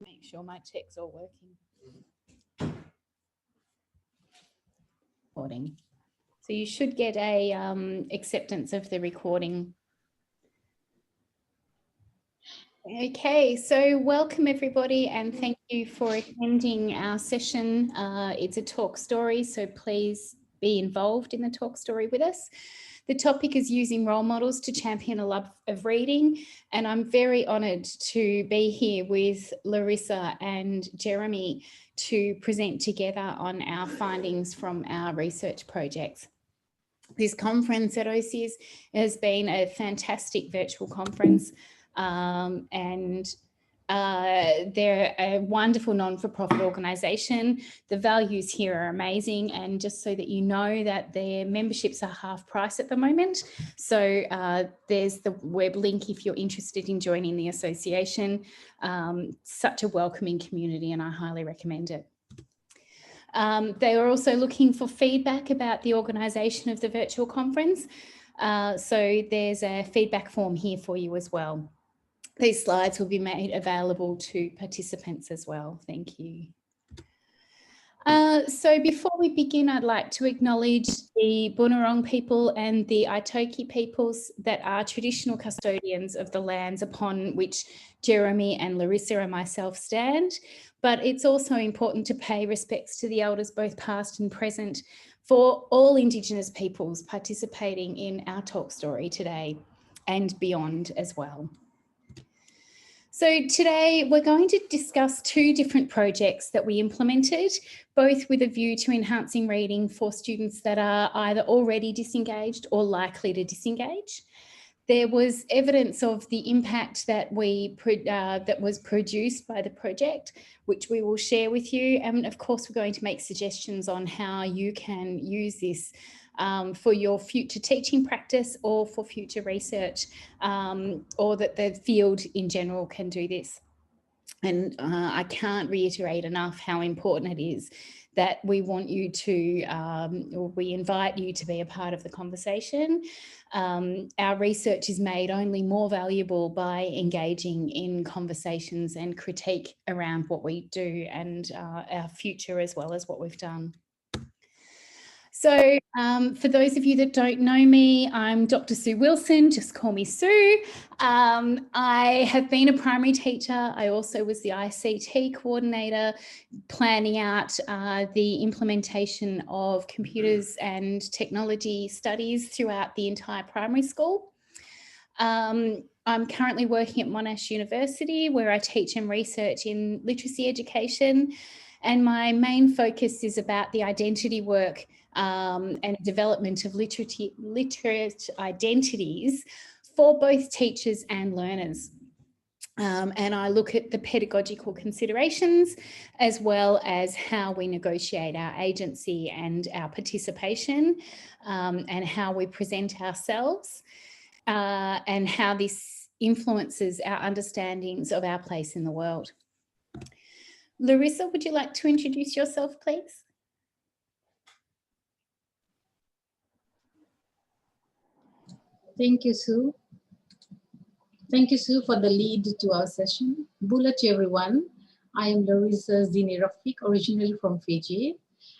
Make sure my tech's all working. Recording. So you should get a acceptance of the recording. Okay, so welcome everybody and thank you for attending our session. It's a talk story, so please be involved in the talk story with us. The topic is using role models to champion a love of reading, and I'm very honoured to be here with Loriza and Jeremy to present together on our findings from our research projects. This conference at OCIES has been a fantastic virtual conference, and they're a wonderful non-for-profit organisation. The values here are amazing, and just so that you know that their memberships are half price at the moment. So there's the web link if you're interested in joining the association. Such a welcoming community and I highly recommend it. They are also looking for feedback about the organisation of the virtual conference. So there's a feedback form here for you as well. These slides will be made available to participants as well. Thank you. So before we begin, I'd like to acknowledge the Bunurong people and the Aitoki peoples that are traditional custodians of the lands upon which Jeremy and Loriza and myself stand. But it's also important to pay respects to the elders, both past and present, for all Indigenous peoples participating in our talk story today and beyond as well. So today we're going to discuss two different projects that we implemented, both with a view to enhancing reading for students that are either already disengaged or likely to disengage. There was evidence of the impact that that was produced by the project, which we will share with you. And of course, we're going to make suggestions on how you can use this for your future teaching practice or for future research, or that the field in general can do this. And I can't reiterate enough how important it is that we want you to, or we invite you to be a part of the conversation. Our research is made only more valuable by engaging in conversations and critique around what we do and our future as well as what we've done. So for those of you that don't know me, I'm Dr. Sue Wilson, just call me Sue. I have been a primary teacher. I also was the ICT coordinator, planning out the implementation of computers and technology studies throughout the entire primary school. I'm currently working at Monash University, where I teach and research in literacy education. And my main focus is about the identity work and development of literate identities for both teachers and learners. And I look at the pedagogical considerations as well as how we negotiate our agency and our participation, and how we present ourselves, and how this influences our understandings of our place in the world. Loriza, would you like to introduce yourself, please? Thank you, Sue. Thank you, Sue, for the lead to our session. Bula to everyone. I am Loriza Rafiq, originally from Fiji.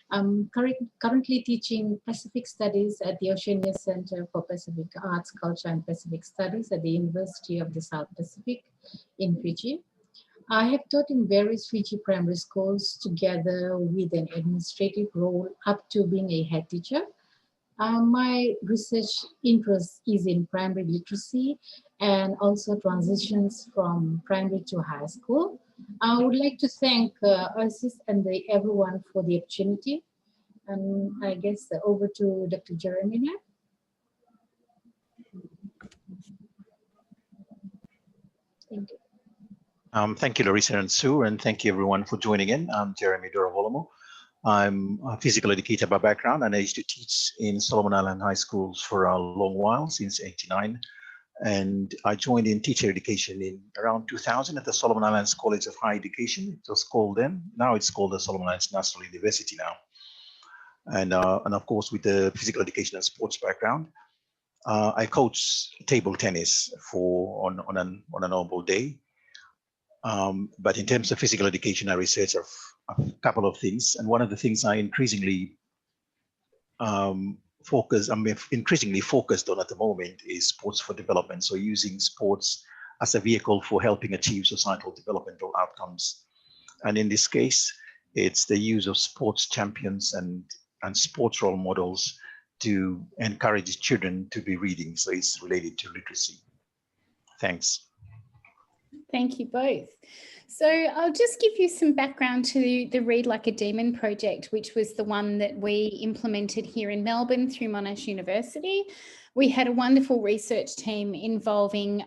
I'm currently teaching Pacific Studies at the Oceania Center for Pacific Arts, Culture and Pacific Studies at the University of the South Pacific in Fiji. I have taught in various Fiji primary schools together with an administrative role up to being a head teacher. My research interest is in primary literacy and also transitions from primary to high school. I would like to thank OCIES and everyone for the opportunity. And I guess over to Dr. Jeremy now. Thank you. Thank you, Loriza and Sue, and thank you everyone for joining in. I'm Jeremy Dorovolomo. I'm a physical educator by background, and I used to teach in Solomon Island high schools for a long while, since '89. And I joined in teacher education in around 2000 at the Solomon Islands College of Higher Education. It was called then. Now it's called the Solomon Islands National University now. And of course, with the physical education and sports background, I coach table tennis on a normal day. But in terms of physical education, I research of a couple of things. And one of the things I increasingly focused on at the moment is sports for development. So using sports as a vehicle for helping achieve societal developmental outcomes. And in this case, it's the use of sports champions and sports role models to encourage children to be reading. So it's related to literacy. Thanks. Thank you both. So I'll just give you some background to the Read Like a Demon project, which was the one that we implemented here in Melbourne through Monash University. We had a wonderful research team involving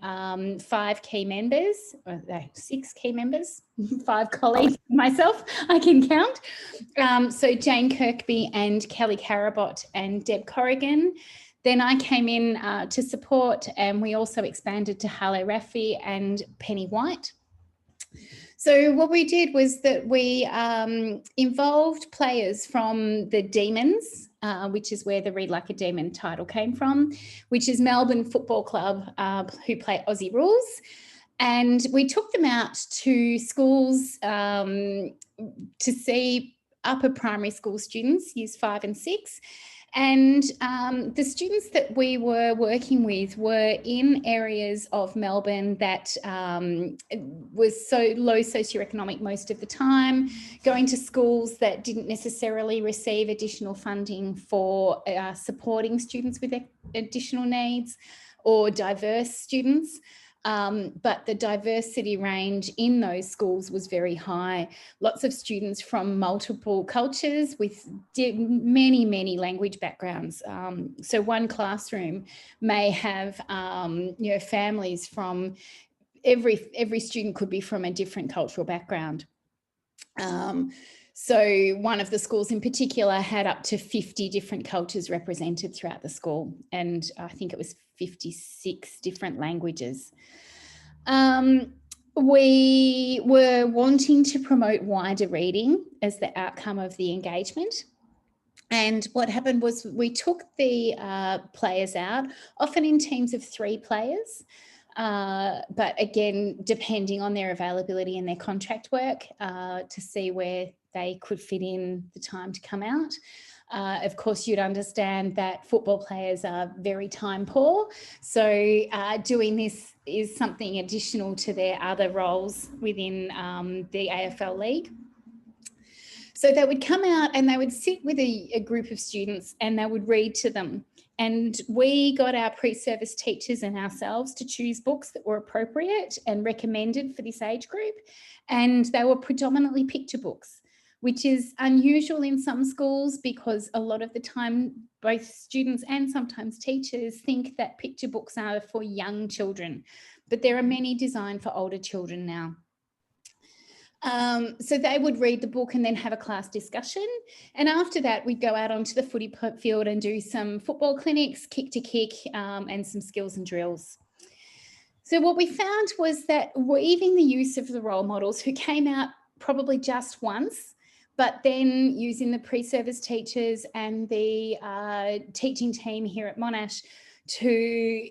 5 key members, or 6 key members, 5 colleagues, myself, I can count. So Jane Kirkby and Kelly Carabot and Deb Corrigan. Then I came in to support, and we also expanded to Hale Raffi and Penny White. So what we did was that we involved players from the Demons, which is where the Read Like a Demon title came from, which is Melbourne Football Club who play Aussie rules. And we took them out to schools to see upper primary school students, years 5 and 6. And the students that we were working with were in areas of Melbourne that was so low socioeconomic most of the time, going to schools that didn't necessarily receive additional funding for supporting students with additional needs or diverse students. But the diversity range in those schools was very high. Lots of students from multiple cultures with many, many language backgrounds. So one classroom may have, families from every student could be from a different cultural background. So one of the schools in particular had up to 50 different cultures represented throughout the school, and I think it was 56 different languages. We were wanting to promote wider reading as the outcome of the engagement. And what happened was we took the players out, often in teams of 3 players, but again, depending on their availability and their contract work, to see where they could fit in the time to come out. Of course, you'd understand that football players are very time poor. So doing this is something additional to their other roles within the AFL League. So they would come out and they would sit with a group of students and they would read to them. And we got our pre-service teachers and ourselves to choose books that were appropriate and recommended for this age group. And they were predominantly picture books, which is unusual in some schools because a lot of the time, both students and sometimes teachers think that picture books are for young children, but there are many designed for older children now. So they would read the book and then have a class discussion. And after that, we'd go out onto the footy field and do some football clinics, kick to kick, and some skills and drills. So what we found was that weaving the use of the role models who came out probably just once, but then using the pre-service teachers and the teaching team here at Monash to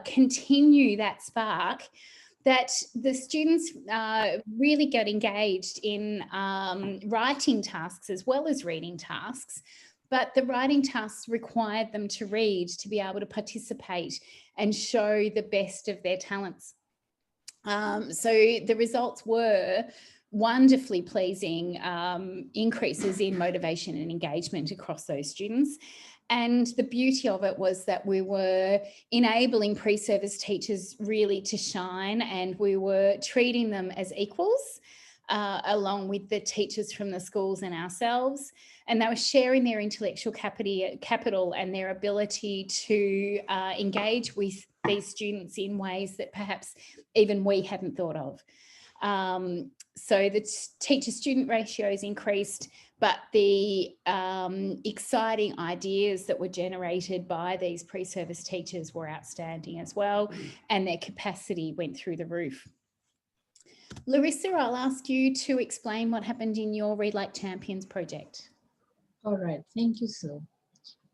continue that spark, that the students really got engaged in writing tasks as well as reading tasks, but the writing tasks required them to read to be able to participate and show the best of their talents. So the results were wonderfully pleasing increases in motivation and engagement across those students. And the beauty of it was that we were enabling pre-service teachers really to shine, and we were treating them as equals along with the teachers from the schools and ourselves. And they were sharing their intellectual capital and their ability to engage with these students in ways that perhaps even we hadn't thought of. So the teacher-student ratios increased, but the exciting ideas that were generated by these pre-service teachers were outstanding as well, and their capacity went through the roof. Larissa, I'll ask you to explain what happened in your Read Like Champions project. All right, thank you, Sue.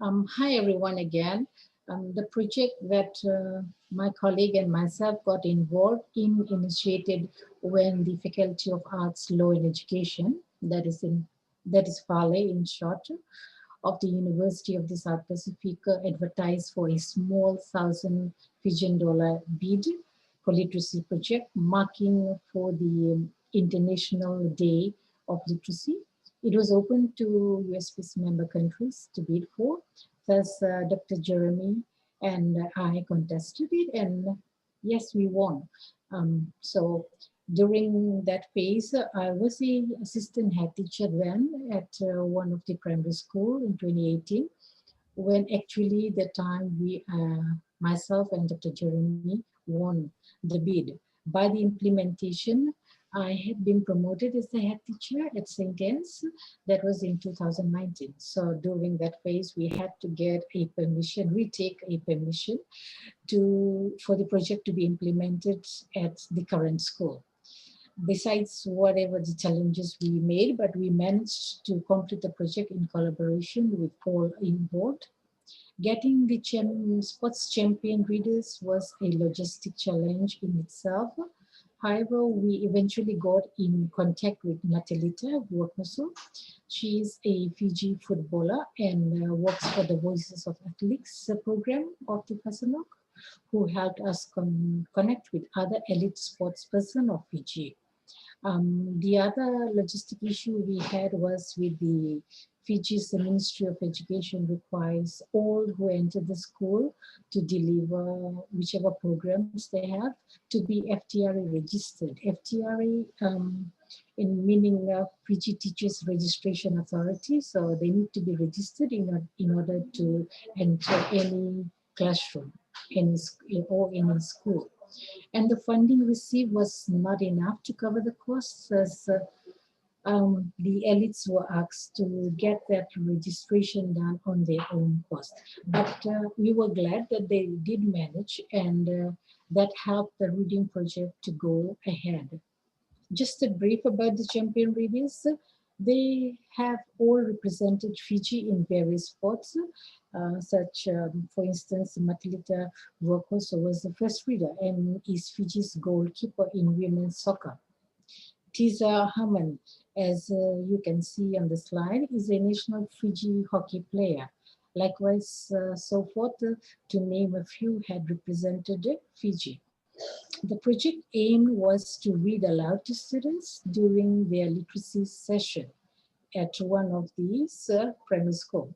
Hi, everyone again. The project that my colleague and myself got involved in initiated when the Faculty of Arts, Law and Education, that is FALE in short, of the University of the South Pacific advertised for a small $1,000 bid for literacy project, marking for the International Day of Literacy. It was open to US member countries to bid for. Thus, Dr. Jeremy and I contested it, and yes, we won. So during that phase, I was the assistant head teacher then at one of the primary school in 2018, when actually the time we, myself and Dr. Jeremy won the bid. By the implementation, I had been promoted as the head teacher at St. Anne's. That was in 2019. So during that phase, we had to get a permission, retake a permission for the project to be implemented at the current school. Besides whatever the challenges we made, but we managed to complete the project in collaboration with all involved. Getting the sports champion readers was a logistic challenge in itself. However, we eventually got in contact with Natalita Vuokoso. She is a Fiji footballer and works for the Voices of Athletes program of the Pasanok, who helped us connect with other elite sports person of Fiji. The other logistic issue we had was with the Fiji's Ministry of Education requires all who enter the school to deliver whichever programs they have to be FTRA registered. FTRA in meaning Fiji Teachers Registration Authority, so they need to be registered in order to enter any classroom or any school. And the funding received was not enough to cover the costs, as the elites were asked to get that registration done on their own cost. But we were glad that they did manage, and that helped the reading project to go ahead. Just a brief about the champion readers. They have all represented Fiji in various sports, for instance, Matilita Vuokoso was the first reader and is Fiji's goalkeeper in women's soccer. Tiza Haman, as you can see on the slide, is a national Fiji hockey player. Likewise, so forth, to name a few, had represented Fiji. The project aim was to read aloud to students during their literacy session at one of these primary school.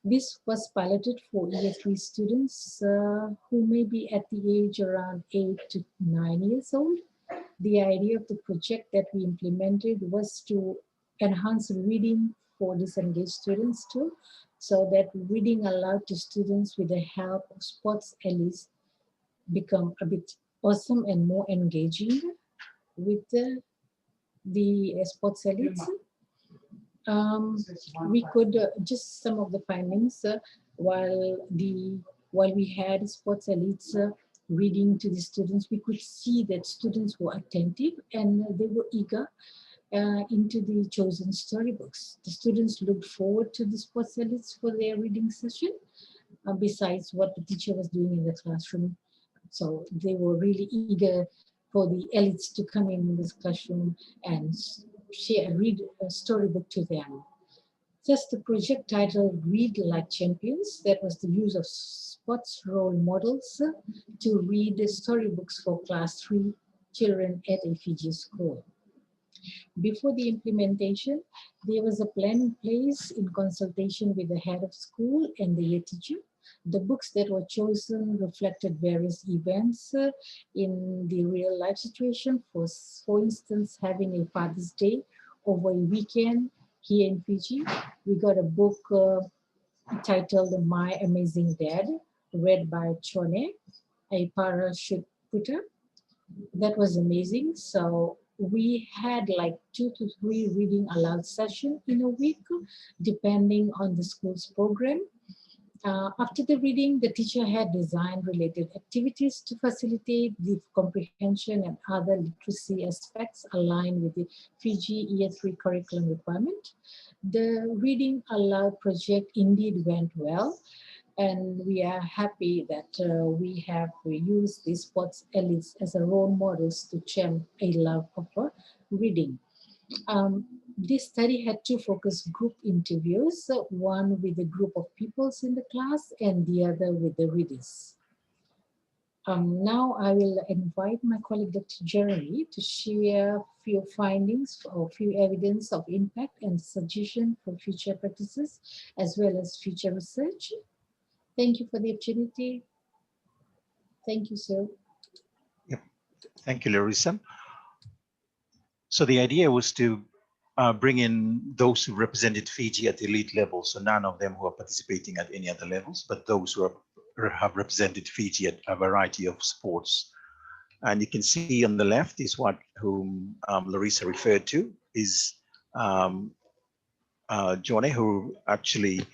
This was piloted for year 3 students who may be at the age around 8 to 9 years old. The idea of the project that we implemented was to enhance reading for disengaged students too, so that reading aloud to students with the help of sports elites become a bit awesome and more engaging with the sports elites. We could just some of the findings while we had sports elites reading to the students, we could see that students were attentive and they were eager into the chosen storybooks. The students looked forward to the sports elites for their reading session, besides what the teacher was doing in the classroom. So they were really eager for the elites to come in this classroom and read a storybook to them. Thus, the project titled Read Like Champions, that was the use of sports role models to read the storybooks for class 3 children at a Fiji school. Before the implementation, there was a plan in place in consultation with the head of school and the year teacher. The books that were chosen reflected various events in the real life situation. For instance, having a Father's Day over a weekend here in Fiji. We got a book titled My Amazing Dad, read by Chone, a parachute putter. That was amazing. So we had like 2 to 3 reading aloud sessions in a week, depending on the school's program. After the reading, the teacher had designed related activities to facilitate the comprehension and other literacy aspects aligned with the Fiji Year 3 curriculum requirement. The reading aloud project indeed went well. And we are happy that we have used these sports elites as a role models to champion a love of reading. This study had two focus group interviews, one with a group of pupils in the class and the other with the readers. Now I will invite my colleague Dr. Jeremy to share a few findings or few evidence of impact and suggestion for future practices as well as future research. Thank you for the opportunity. Thank you, sir. Yep. Thank you, Larissa. So the idea was to bring in those who represented Fiji at the elite level. So none of them who are participating at any other levels, but those who have represented Fiji at a variety of sports. And you can see on the left is whom Larissa referred to, is Johnny, who actually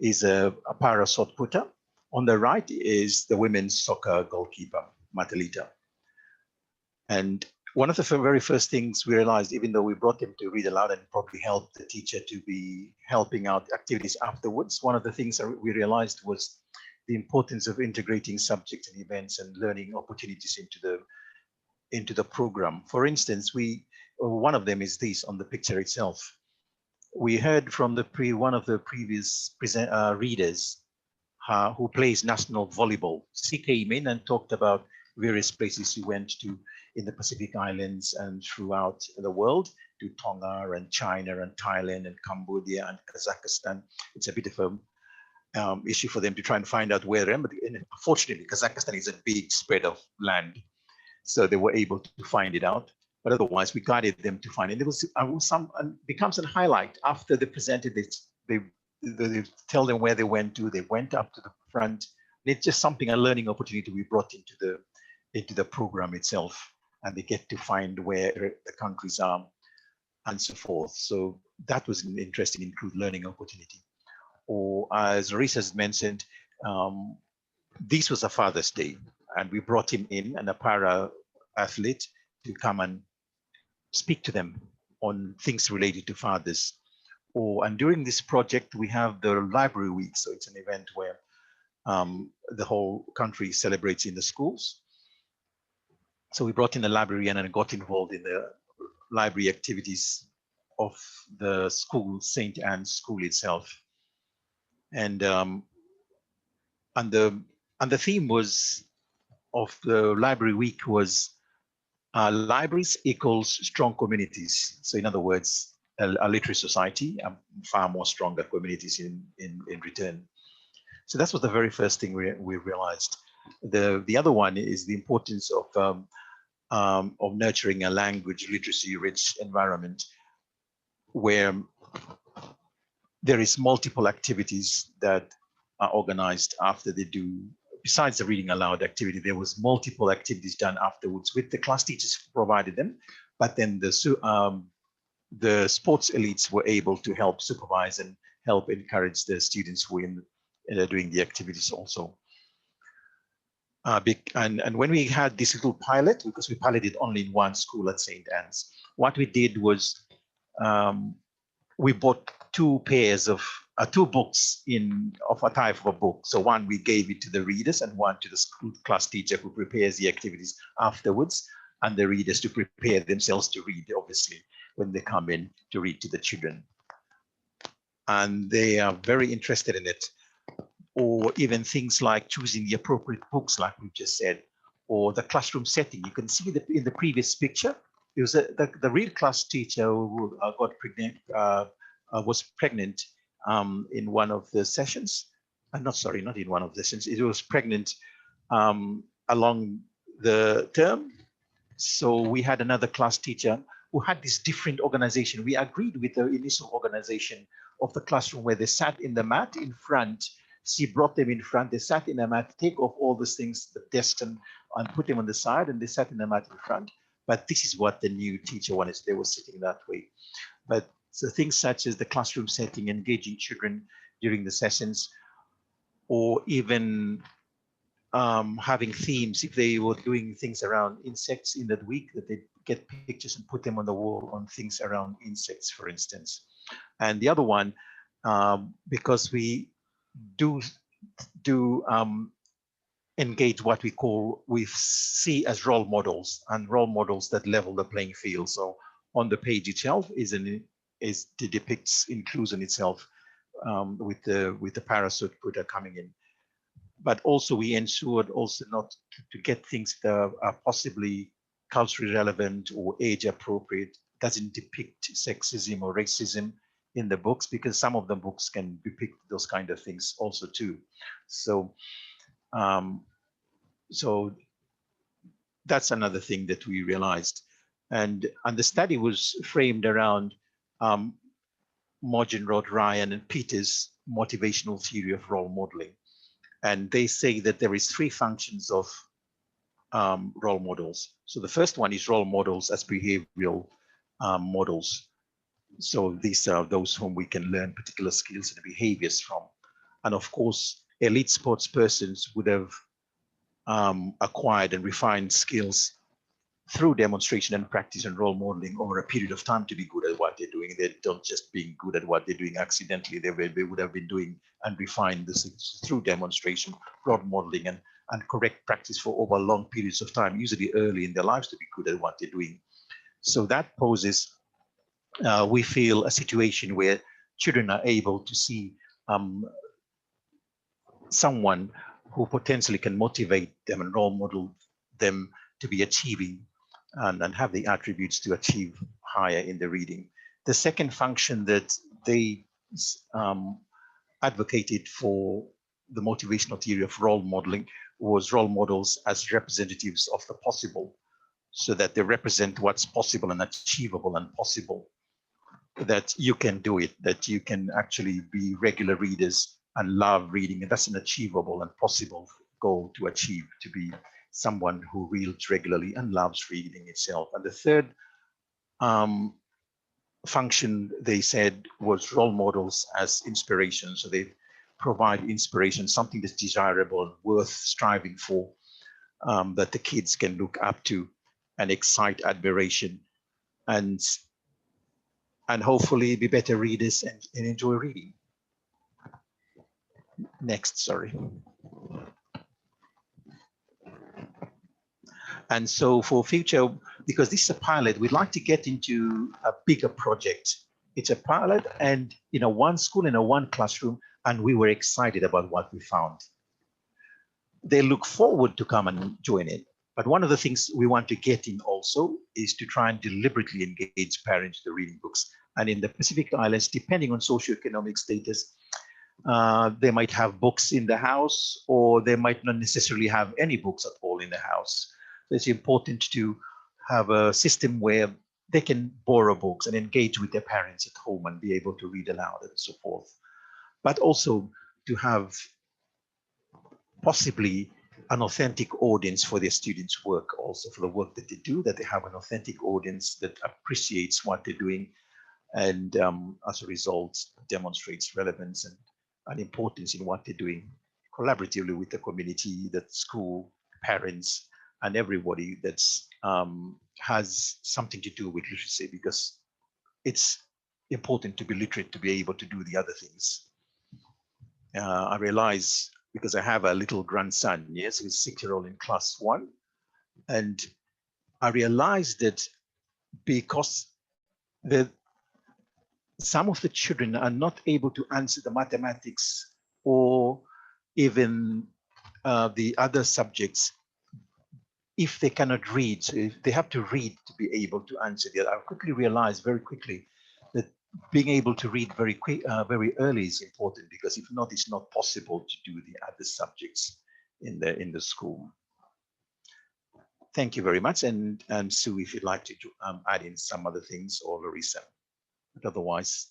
is a para shot putter. On the right is the women's soccer goalkeeper, Matalita. And one of the very first things we realized, even though we brought them to read aloud and probably helped the teacher to be helping out activities afterwards, one of the things that we realized was the importance of integrating subjects and events and learning opportunities into the program. For instance, one of them is this on the picture itself. We heard from one of the previous readers who plays national volleyball. She came in and talked about various places she went to in the Pacific Islands and throughout the world, to Tonga and China and Thailand and Cambodia and Kazakhstan. It's a bit of a issue for them to try and find out where. But unfortunately, Kazakhstan is a big spread of land, so they were able to find it out. But otherwise, we guided them to find it. There was becomes a highlight after they presented it. They tell them where they went to. They went up to the front. And it's just something, a learning opportunity we brought into the program itself, and they get to find where the countries are and so forth. So that was an interesting include learning opportunity. Or as Larissa has mentioned, this was a Father's Day, and we brought him in, and a para athlete, to come and speak to them on things related to fathers. And during this project, we have the library week. So it's an event where the whole country celebrates in the schools. So we brought in a librarian and got involved in the library activities of the school, St. Anne's School itself. And the theme was of the library week was libraries equals strong communities. So in other words, a literary society, far more stronger communities in return. So that was the very first thing we realized. The other one is the importance of nurturing a language literacy-rich environment where there is multiple activities that are organized after they do. Besides the reading aloud activity, there was multiple activities done afterwards with the class teachers who provided them, but then the sports elites were able to help supervise and help encourage the students who were doing the activities also. And when we had this little pilot, because we piloted only in one school at St. Anne's, what we did was we bought two books of a type of a book. So one we gave it to the readers and one to the school class teacher who prepares the activities afterwards, and the readers to prepare themselves to read, obviously, when they come in to read to the children. And they are very interested in it. Or even things like choosing the appropriate books, like we just said, or the classroom setting. You can see that in the previous picture, it was the real class teacher who got pregnant, was pregnant in one of the sessions. Not in one of the sessions. It was pregnant along the term. So we had another class teacher who had this different organization. We agreed with the initial organization of the classroom where they sat in the mat in front. She brought them in front. They sat in the mat, take off all those things, the desks, and put them on the side, and they sat in the mat in front. But this is what the new teacher wanted. They were sitting that way. But so things such as the classroom setting, engaging children during the sessions, or even having themes. If they were doing things around insects in that week, that they get pictures and put them on the wall on things around insects, for instance. And the other one, because we do do engage what we see as role models, and role models that level the playing field. So on the page itself depicts inclusion itself, with the parachute Buddha coming in. But also we ensured also not to get things that are possibly culturally relevant or age appropriate, doesn't depict sexism or racism in the books, because some of the books can depict those kind of things also too. So so that's another thing that we realized. And the study was framed around Mogenrod, Ryan, and Peter's motivational theory of role modeling. And they say that there is 3 functions of role models. So the first one is role models as behavioral models. So these are those whom we can learn particular skills and behaviors from. And of course, elite sports persons would have acquired and refined skills through demonstration and practice and role modeling over a period of time to be good at what they're doing. They don't just being good at what they're doing accidentally. They would have been doing and refined this through demonstration, role modeling, and correct practice for over long periods of time, usually early in their lives, to be good at what they're doing. So that poses, we feel, a situation where children are able to see someone who potentially can motivate them and role model them to be achieving and have the attributes to achieve higher in the reading. The second function that they advocated for the motivational theory of role modeling was role models as representatives of the possible, so that they represent what's possible and achievable and possible, that you can do it, that you can actually be regular readers and love reading, and that's an achievable and possible goal to achieve, to be someone who reads regularly and loves reading itself. And the third function, they said, was role models as inspiration. So they provide inspiration, something that's desirable and worth striving for, that the kids can look up to and excite admiration, and hopefully be better readers and enjoy reading. Next, sorry. And so for future, because this is a pilot, we'd like to get into a bigger project. It's a pilot and in a one school, in a one classroom, and we were excited about what we found. They look forward to come and join it. But one of the things we want to get in also is to try and deliberately engage parents to reading books. And in the Pacific Islands, depending on socioeconomic status, they might have books in the house, or they might not necessarily have any books at all in the house. So it's important to have a system where they can borrow books and engage with their parents at home and be able to read aloud and so forth. But also to have possibly an authentic audience for their students' work, also for the work that they do, that they have an authentic audience that appreciates what they're doing, and as a result demonstrates relevance and importance in what they're doing, collaboratively with the community, that school, parents, and everybody that's has something to do with literacy, because it's important to be literate to be able to do the other things. I realize, because I have a little grandson, yes, who's 6-year-old in class 1, and I realized that because some of the children are not able to answer the mathematics or even the other subjects if they cannot read. So if they have to read to be able to answer that. I quickly realized very quickly that being able to read very early is important, because if not, it's not possible to do the other subjects in the school. Thank you very much. And Sue, if you'd like to add in some other things, or Larissa, but otherwise,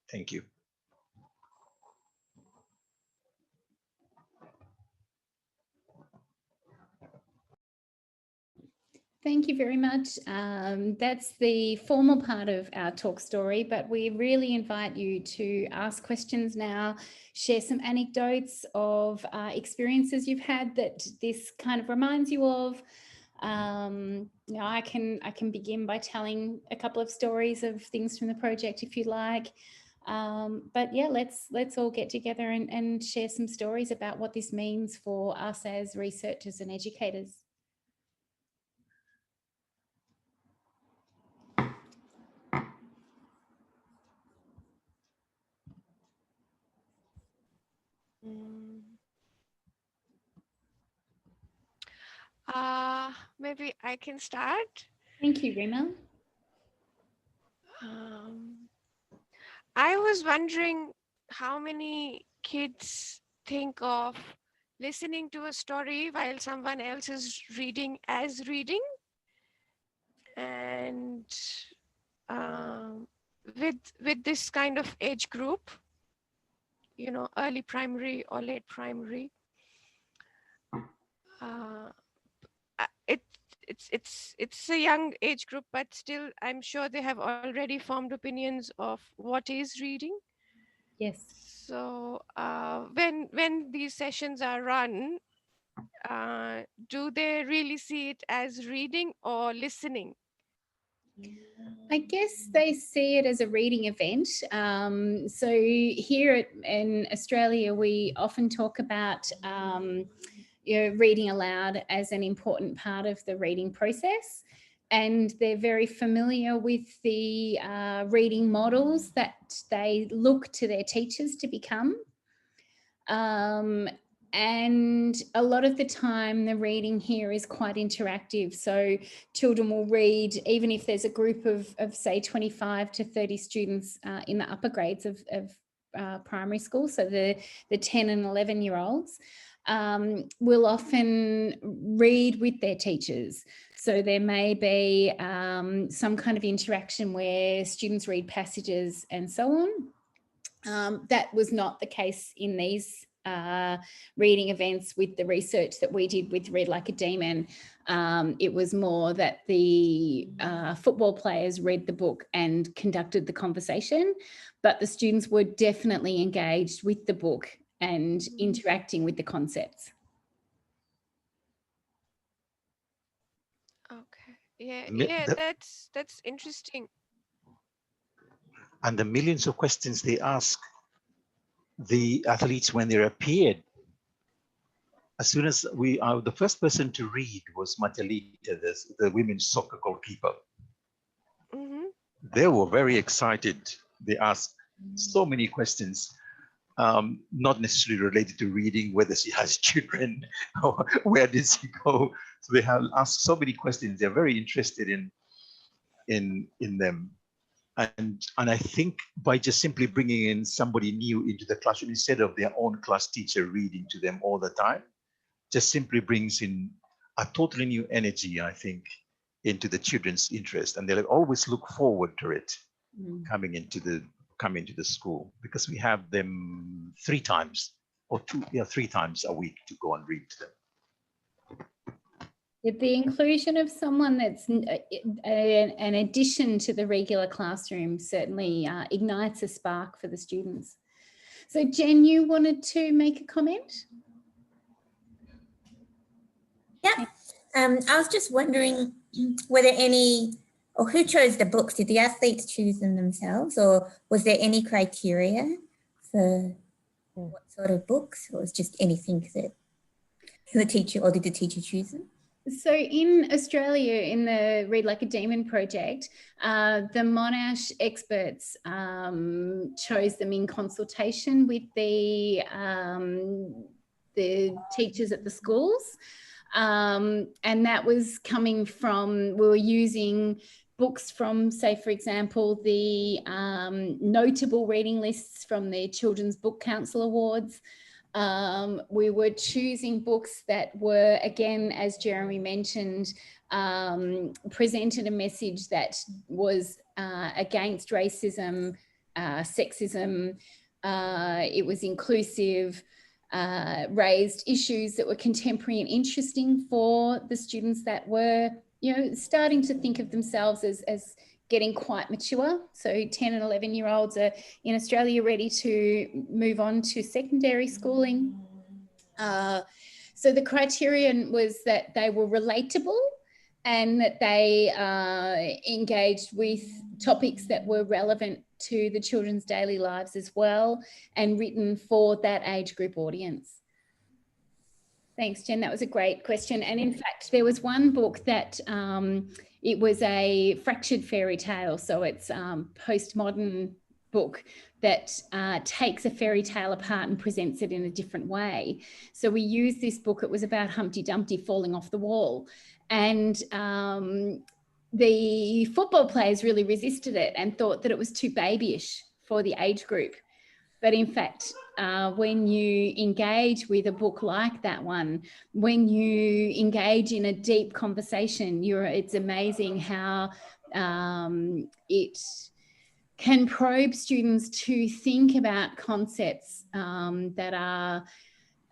thank you. Thank you very much. That's the formal part of our talk story, but we really invite you to ask questions now, share some anecdotes of experiences you've had that this kind of reminds you of. You know, I can begin by telling a couple of stories of things from the project if you like. But yeah, let's all get together and share some stories about what this means for us as researchers and educators. Maybe I can start. Thank you, Rima. I was wondering how many kids think of listening to a story while someone else is reading as reading. And with this kind of age group, you know, early primary or late primary, it's a young age group, but still I'm sure they have already formed opinions of what is reading. Yes. So when these sessions are run, do they really see it as reading or listening? I guess they see it as a reading event. So here in Australia, we often talk about reading aloud as an important part of the reading process. And they're very familiar with the reading models that they look to their teachers to become. And a lot of the time the reading here is quite interactive. So children will read, even if there's a group of say 25 to 30 students in the upper grades of primary school, so the 10 and 11-year-olds, will often read with their teachers. So there may be some kind of interaction where students read passages and so on. That was not the case in these reading events with the research that we did with Read Like a Demon. It was more that the football players read the book and conducted the conversation, but the students were definitely engaged with the book and interacting with the concepts. Okay. Yeah, that's interesting. And the millions of questions they ask the athletes when they appeared. As soon as the first person to read was Matalita, the women's soccer goalkeeper. Mm-hmm. They were very excited. They asked so many questions, not necessarily related to reading, whether she has children or where did she go. So they have asked so many questions. They're very interested in them. And I think by just simply bringing in somebody new into the classroom instead of their own class teacher reading to them all the time, just simply brings in a totally new energy, I think, into the children's interest, and they'll always look forward to it coming into the school, because we have them 3 times a week to go and read to them. The inclusion of someone that's an addition to the regular classroom certainly ignites a spark for the students. So Jen, you wanted to make a comment? Yeah, I was just wondering, were there any, or who chose the books? Did the athletes choose them themselves, or was there any criteria for what sort of books, or was just anything that the teacher, or did the teacher choose them? So in Australia, in the Read Like a Demon project, the Monash experts chose them in consultation with the teachers at the schools. And that was coming from, we were using books from, say, for example, the notable reading lists from the Children's Book Council Awards. We were choosing books that were, again, as Jeremy mentioned, presented a message that was against racism, sexism. It was inclusive, raised issues that were contemporary and interesting for the students that were, starting to think of themselves as getting quite mature. So 10 and 11-year-olds are in Australia ready to move on to secondary schooling. So the criterion was that they were relatable, and that they engaged with topics that were relevant to the children's daily lives as well, and written for that age group audience. Thanks, Jen. That was a great question. And in fact, there was one book that it was a fractured fairy tale. So it's postmodern book that takes a fairy tale apart and presents it in a different way. So we used this book. It was about Humpty Dumpty falling off the wall. And the football players really resisted it and thought that it was too babyish for the age group. But in fact, when you engage with a book like that one, when you engage in a deep conversation, it's amazing how it can probe students to think about concepts that are,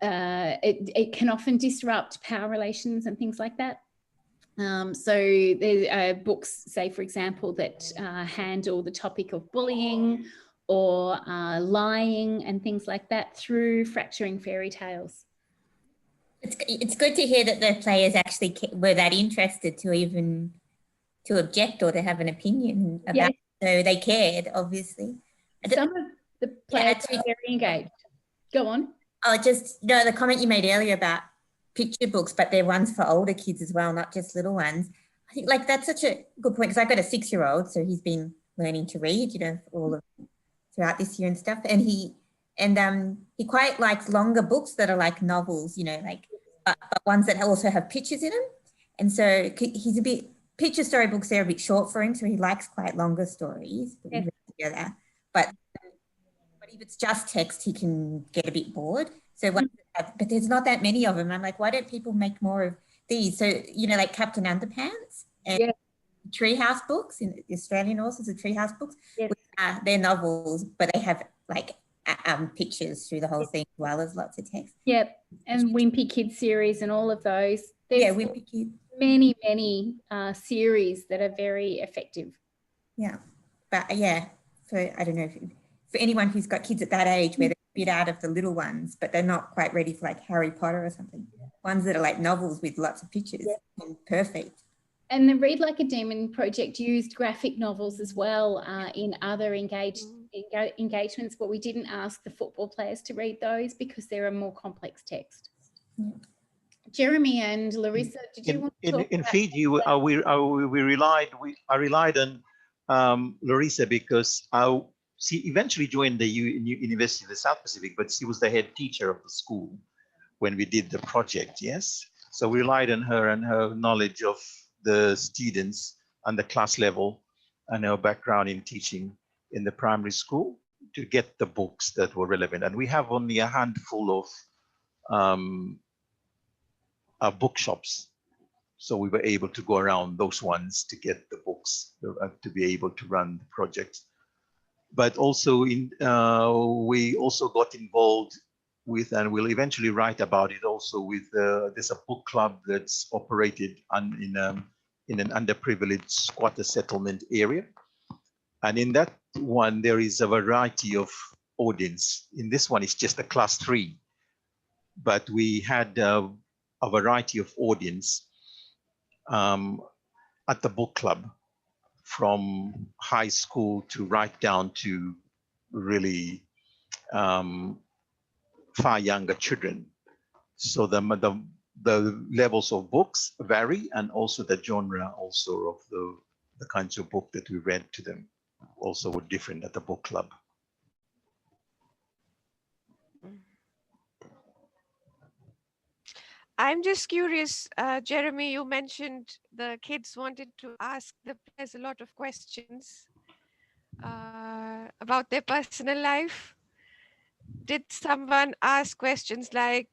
it can often disrupt power relations and things like that. So there are books, say, for example, that handle the topic of bullying or lying and things like that through fracturing fairy tales. It's good to hear that the players actually were that interested to object or to have an opinion about it. So they cared, obviously. Some of the players are very engaged. Go on. Oh, just the comment you made earlier about picture books, but they're ones for older kids as well, not just little ones. I think like that's such a good point, because I've got a 6-year-old, so he's been learning to read, all of throughout this year and stuff. And he quite likes longer books that are like novels, but ones that also have pictures in them. And so he's a bit, picture storybooks, they're a bit short for him, so he likes quite longer stories that we read together. But if it's just text, he can get a bit bored. So, but there's not that many of them. I'm like, why don't people make more of these? So, like Captain Underpants and Treehouse books, in the Australian authors of Treehouse books, they're novels, but they have like pictures through the whole thing as well as lots of text. Yep, and Wimpy Kids series and all of those. There's Wimpy Kids. Many series that are very effective. Yeah, but so I don't know, for anyone who's got kids at that age where they're a bit out of the little ones, but they're not quite ready for like Harry Potter or something. Ones that are like novels with lots of pictures, and perfect. And the Read Like a Demon project used graphic novels as well in other engagements, but we didn't ask the football players to read those because they're a more complex text. Yeah. Jeremy and Larissa, did you want to talk in about Fiji? I relied on Larissa because she eventually joined the University of the South Pacific, but she was the head teacher of the school when we did the project. Yes, so we relied on her and her knowledge of the students and the class level and her background in teaching in the primary school to get the books that were relevant. And we have only a handful of bookshops. So we were able to go around those ones to get the books to be able to run the project. But also we also got involved with, and we'll eventually write about it also with, there's a book club that's operated in an underprivileged squatter settlement area. And in that one, there is a variety of audience. In this one, it's just a class 3, but we had a variety of audience at the book club, from high school to right down to really far younger children. So the levels of books vary, and also the genre also of the kinds of book that we read to them also were different at the book club. I'm just curious, Jeremy, you mentioned the kids wanted to ask the players a lot of questions about their personal life. Did someone ask questions like,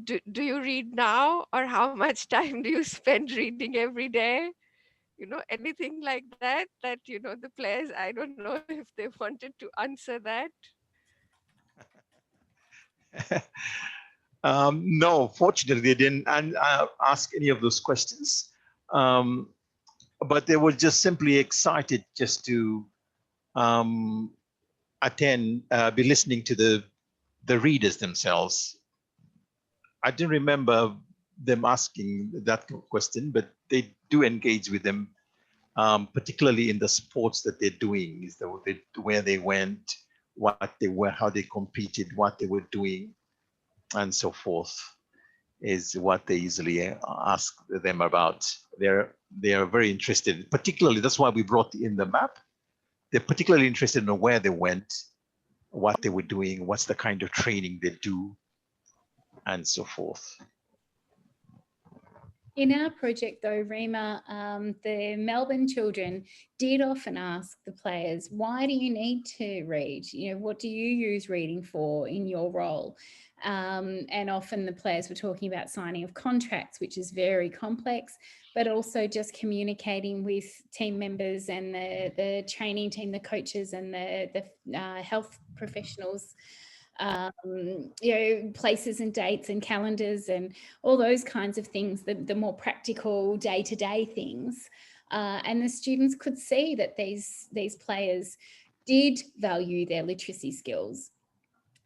do you read now? Or how much time do you spend reading every day? Anything like that, the players, I don't know if they wanted to answer that. No, fortunately, they didn't ask any of those questions. But they were just simply excited just to be listening to the readers themselves. I didn't remember them asking that question, but they do engage with them, particularly in the sports that they're doing, is where they went, what they were, how they competed, what they were doing, and so forth, is what they usually ask them about. They are very interested, particularly, that's why we brought in the map. They're particularly interested in where they went, what they were doing, what's the kind of training they do, and so forth. In our project though, Rima, the Melbourne children did often ask the players, why do you need to read? You know, what do you use reading for in your role? And often the players were talking about signing of contracts, which is very complex, but also just communicating with team members and the training team, the coaches and the health professionals, you know, places and dates and calendars and all those kinds of things, the more practical day-to-day things. And the students could see that these players did value their literacy skills.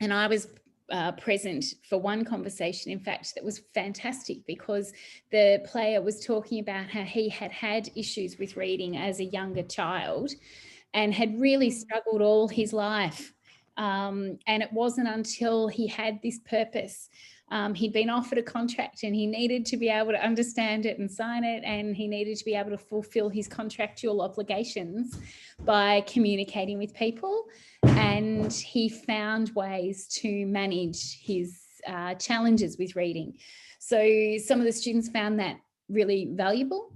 And I was present for one conversation, in fact, that was fantastic, because the player was talking about how he had had issues with reading as a younger child and had really struggled all his life. And it wasn't until he had this purpose. He'd been offered a contract and he needed to be able to understand it and sign it, and he needed to be able to fulfill his contractual obligations by communicating with people. And he found ways to manage his challenges with reading. So some of the students found that really valuable.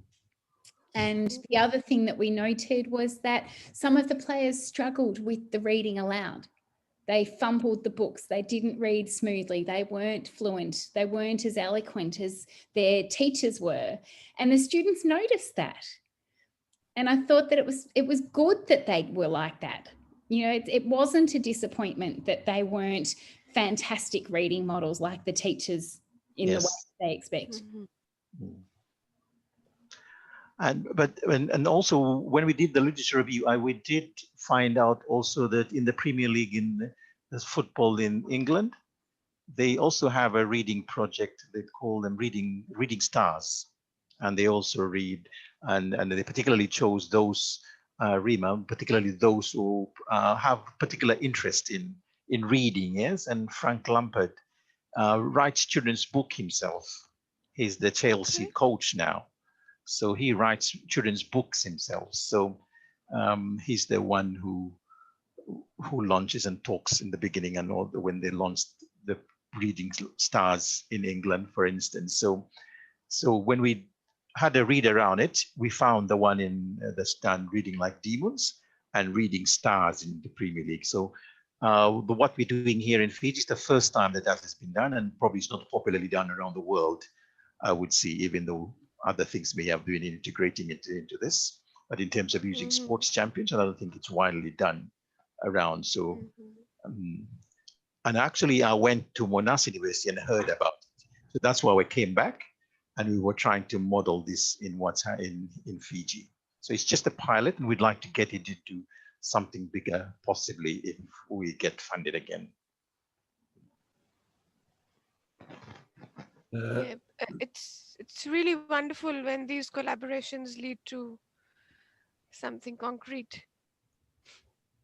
And the other thing that we noted was that some of the players struggled with the reading aloud. They fumbled the books. They didn't read smoothly. They weren't fluent. They weren't as eloquent as their teachers were. And the students noticed that. And I thought that it was good that they were like that. You know, it wasn't a disappointment that they weren't fantastic reading models like the teachers in the way they expect. And also when we did the literature review, we did find out also that in the Premier League in the football in England, they also have a reading project. They call them reading stars, and they also read, and they particularly chose those Rima, particularly those who have particular interest in reading. Yes, and Frank Lampard writes children's book himself. He's the Chelsea coach now. So he writes children's books himself. So he's the one who launches and talks in the beginning and all when they launched the reading stars in England, for instance. So when we had a read around it, we found the one in the stand reading like demons and reading stars in the Premier League. So what we're doing here in Fiji is the first time that has been done, and probably it's not popularly done around the world, I would say, even though other things may have been integrating it into this. But in terms of using sports champions, I don't think it's widely done around. So, and actually I went to Monash University and heard about it. So that's why we came back and we were trying to model this in in Fiji. So it's just a pilot, and we'd like to get it into something bigger, possibly if we get funded again. Yeah, it's really wonderful when these collaborations lead to something concrete.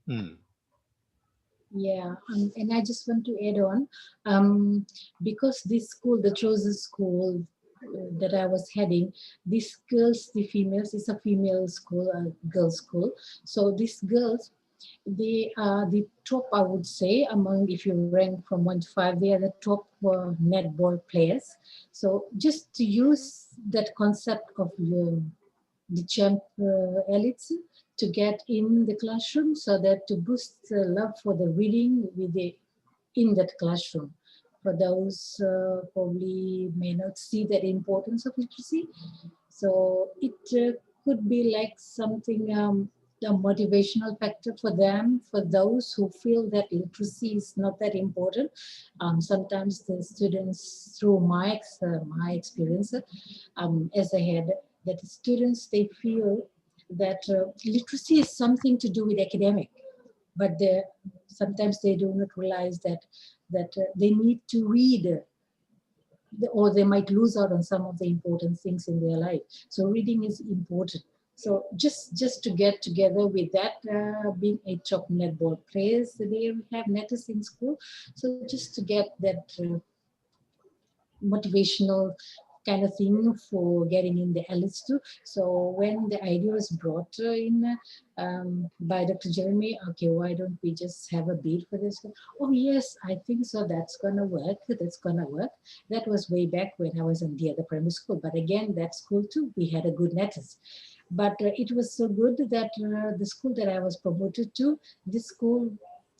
Yeah, and I just want to add on, because this school, the chosen school that I was heading, these girls, the females, it's a female school, a girls' school. So these girls, they are the top, I would say, among, if you rank from 1 to 5, they are the top netball players. So just to use that concept of the champ elites to get in the classroom, so that to boost the love for the reading in that classroom. For those probably may not see that importance of literacy. So it could be like something, a motivational factor for them, for those who feel that literacy is not that important. Sometimes the students, through my experience as a head, that the students, they feel that literacy is something to do with academic, but sometimes they do not realize that they need to read or they might lose out on some of the important things in their life. So reading is important. So just to get together with that, being a top netball players, they have netters in school. So just to get that motivational kind of thing for getting in the elites too. So when the idea was brought in by Dr. Jeremy, okay, why don't we just have a bid for this? Oh yes, I think so. That's gonna work. That's gonna work. That was way back when I was in the other primary school. But again, that school too, we had a good netters. But it was so good that the school that I was promoted to, this school,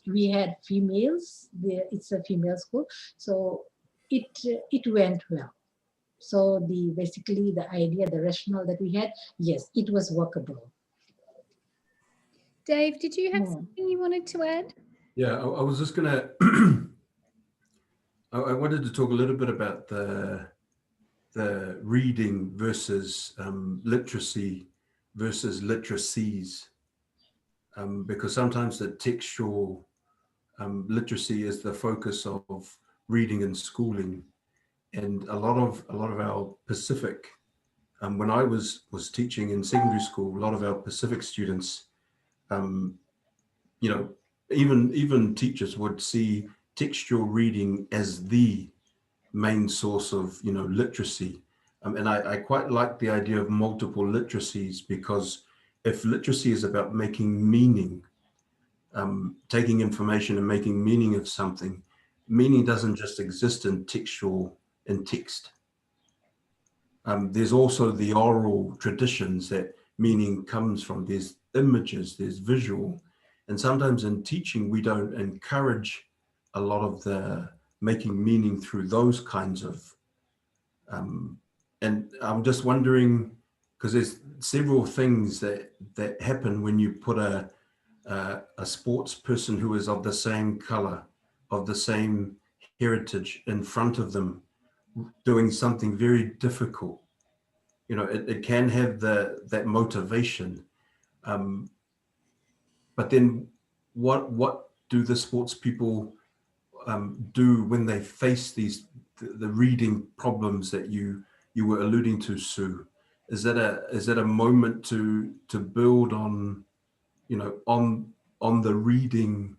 we had females. It's a female school, so it went well. So basically the idea, the rationale that we had, yes, it was workable. Dave, did you have something you wanted to add? Yeah, I was just gonna, I wanted to talk a little bit about the reading versus literacy versus literacies, because sometimes the textual literacy is the focus of reading and schooling. And a lot of our Pacific, when I was teaching in secondary school, a lot of our Pacific students, you know, even teachers would see textual reading as the main source of, you know, literacy. And I quite like the idea of multiple literacies, because if literacy is about making meaning, taking information and making meaning of something, meaning doesn't just exist in text. There's also the oral traditions that meaning comes from. There's images, there's visual. And sometimes in teaching, we don't encourage a lot of the making meaning through those kinds of, and I'm just wondering, because there's several things that happen when you put a sports person who is of the same color, of the same heritage in front of them, doing something very difficult. You know, it can have that motivation, but then what do the sports people do when they face the reading problems that you were alluding to, Sue? Is that a moment to build on, you know, on the reading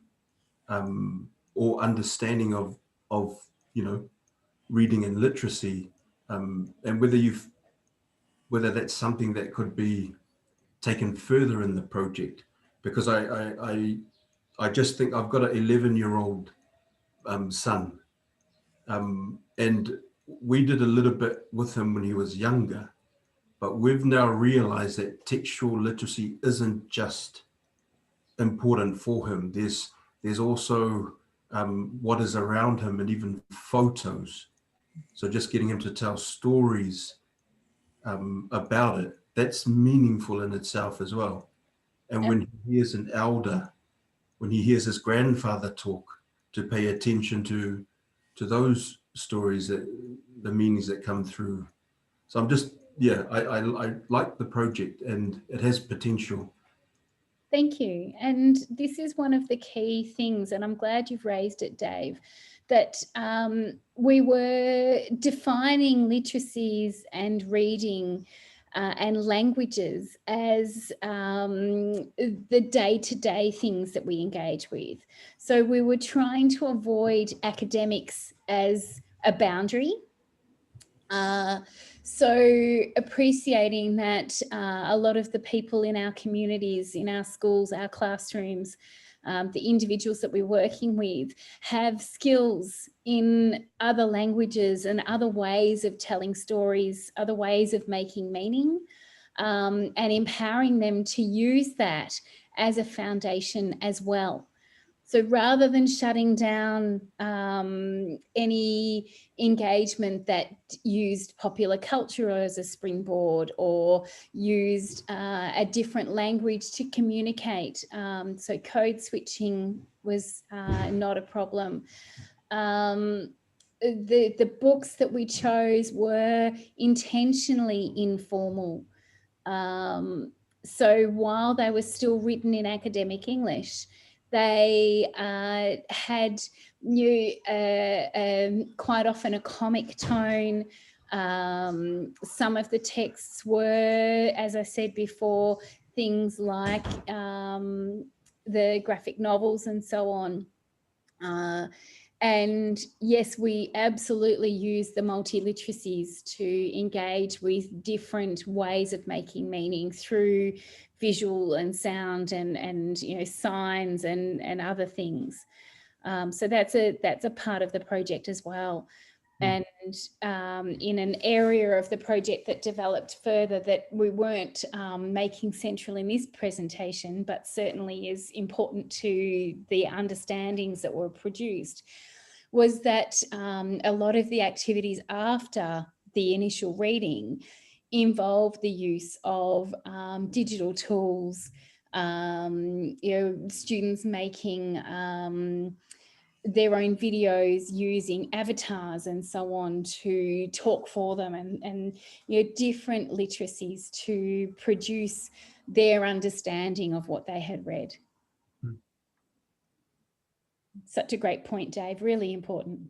or understanding of you know, reading and literacy, and whether that's something that could be taken further in the project? Because I just think I've got an 11-year-old son, and we did a little bit with him when he was younger, but we've now realized that textual literacy isn't just important for him. There's also what is around him, and even photos. So just getting him to tell stories about it, that's meaningful in itself as well. And when he hears an elder, when he hears his grandfather talk, to pay attention to those stories, that the meanings that come through. So I'm just, yeah, I like the project, and it has potential. Thank you. And this is one of the key things, and I'm glad you've raised it, Dave, that we were defining literacies and reading and languages as the day-to-day things that we engage with. So we were trying to avoid academics as a boundary. So appreciating that a lot of the people in our communities, in our schools, our classrooms, the individuals that we're working with have skills in other languages and other ways of telling stories, other ways of making meaning, and empowering them to use that as a foundation as well. So rather than shutting down any engagement that used popular culture as a springboard, or used a different language to communicate, so code switching was not a problem. The books that we chose were intentionally informal. So while they were still written in academic English, They had quite often a comic tone. Some of the texts were, as I said before, things like the graphic novels and so on. And yes, we absolutely use the multiliteracies to engage with different ways of making meaning through visual and sound and signs and other things. So that's a part of the project as well. And in an area of the project that developed further that we weren't making central in this presentation, but certainly is important to the understandings that were produced, was that a lot of the activities after the initial reading involved the use of digital tools, students making their own videos using avatars and so on to talk for them, and different literacies to produce their understanding of what they had read. Such a great point, Dave, really important.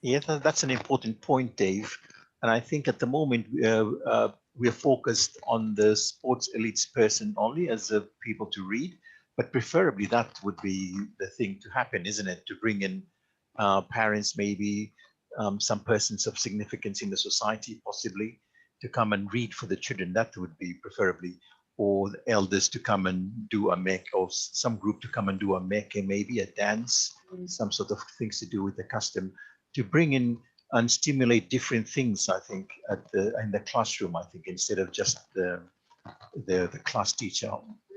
Yeah, that's an important point, Dave. And I think at the moment we're focused on the sports elites person only as a people to read, but preferably that would be the thing to happen, isn't it? To bring in parents, maybe some persons of significance in the society, possibly, to come and read for the children. That would be preferably, or the elders to come and do a mek, or some group to come and do a mek, maybe a dance, some sort of things to do with the custom, to bring in and stimulate different things, I think, in the classroom, I think, instead of just the class teacher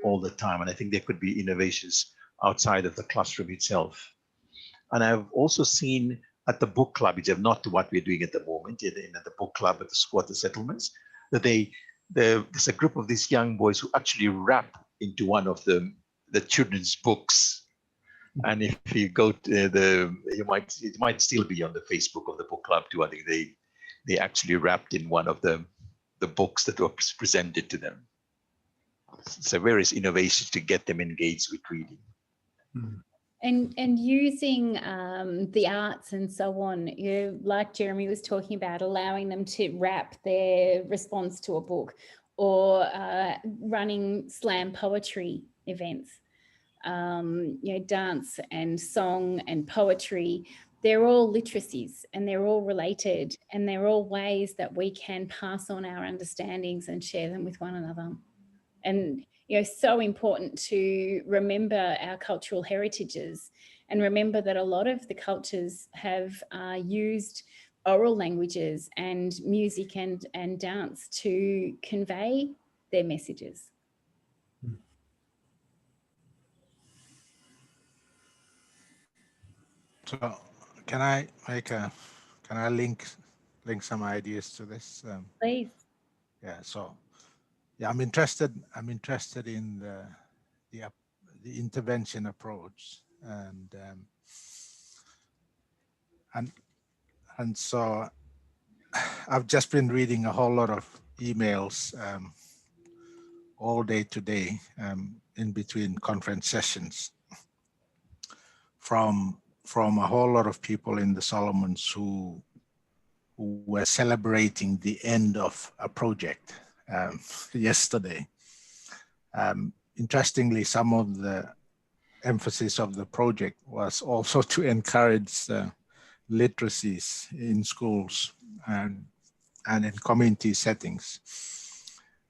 all the time. And I think there could be innovations outside of the classroom itself. And I've also seen at the book club, which is not what we're doing at the moment, in the book club at the squatter settlements, that there's a group of these young boys who actually rap into one of the children's books. And if you go to it might still be on the Facebook of the book club too. I think they actually rapped in one of the books that were presented to them. So various innovations to get them engaged with reading. And using the arts and so on, like Jeremy was talking about, allowing them to rap their response to a book, or running slam poetry events. Dance and song and poetry, they're all literacies and they're all related, and they're all ways that we can pass on our understandings and share them with one another. And so important to remember our cultural heritages, and remember that a lot of the cultures have used oral languages and music and dance to convey their messages. So can I link some ideas to this? Please. Yeah. So yeah, I'm interested in the intervention approach, and so I've just been reading a whole lot of emails all day today, in between conference sessions, from a whole lot of people in the Solomons who were celebrating the end of a project yesterday. Interestingly, some of the emphasis of the project was also to encourage literacies in schools and in community settings.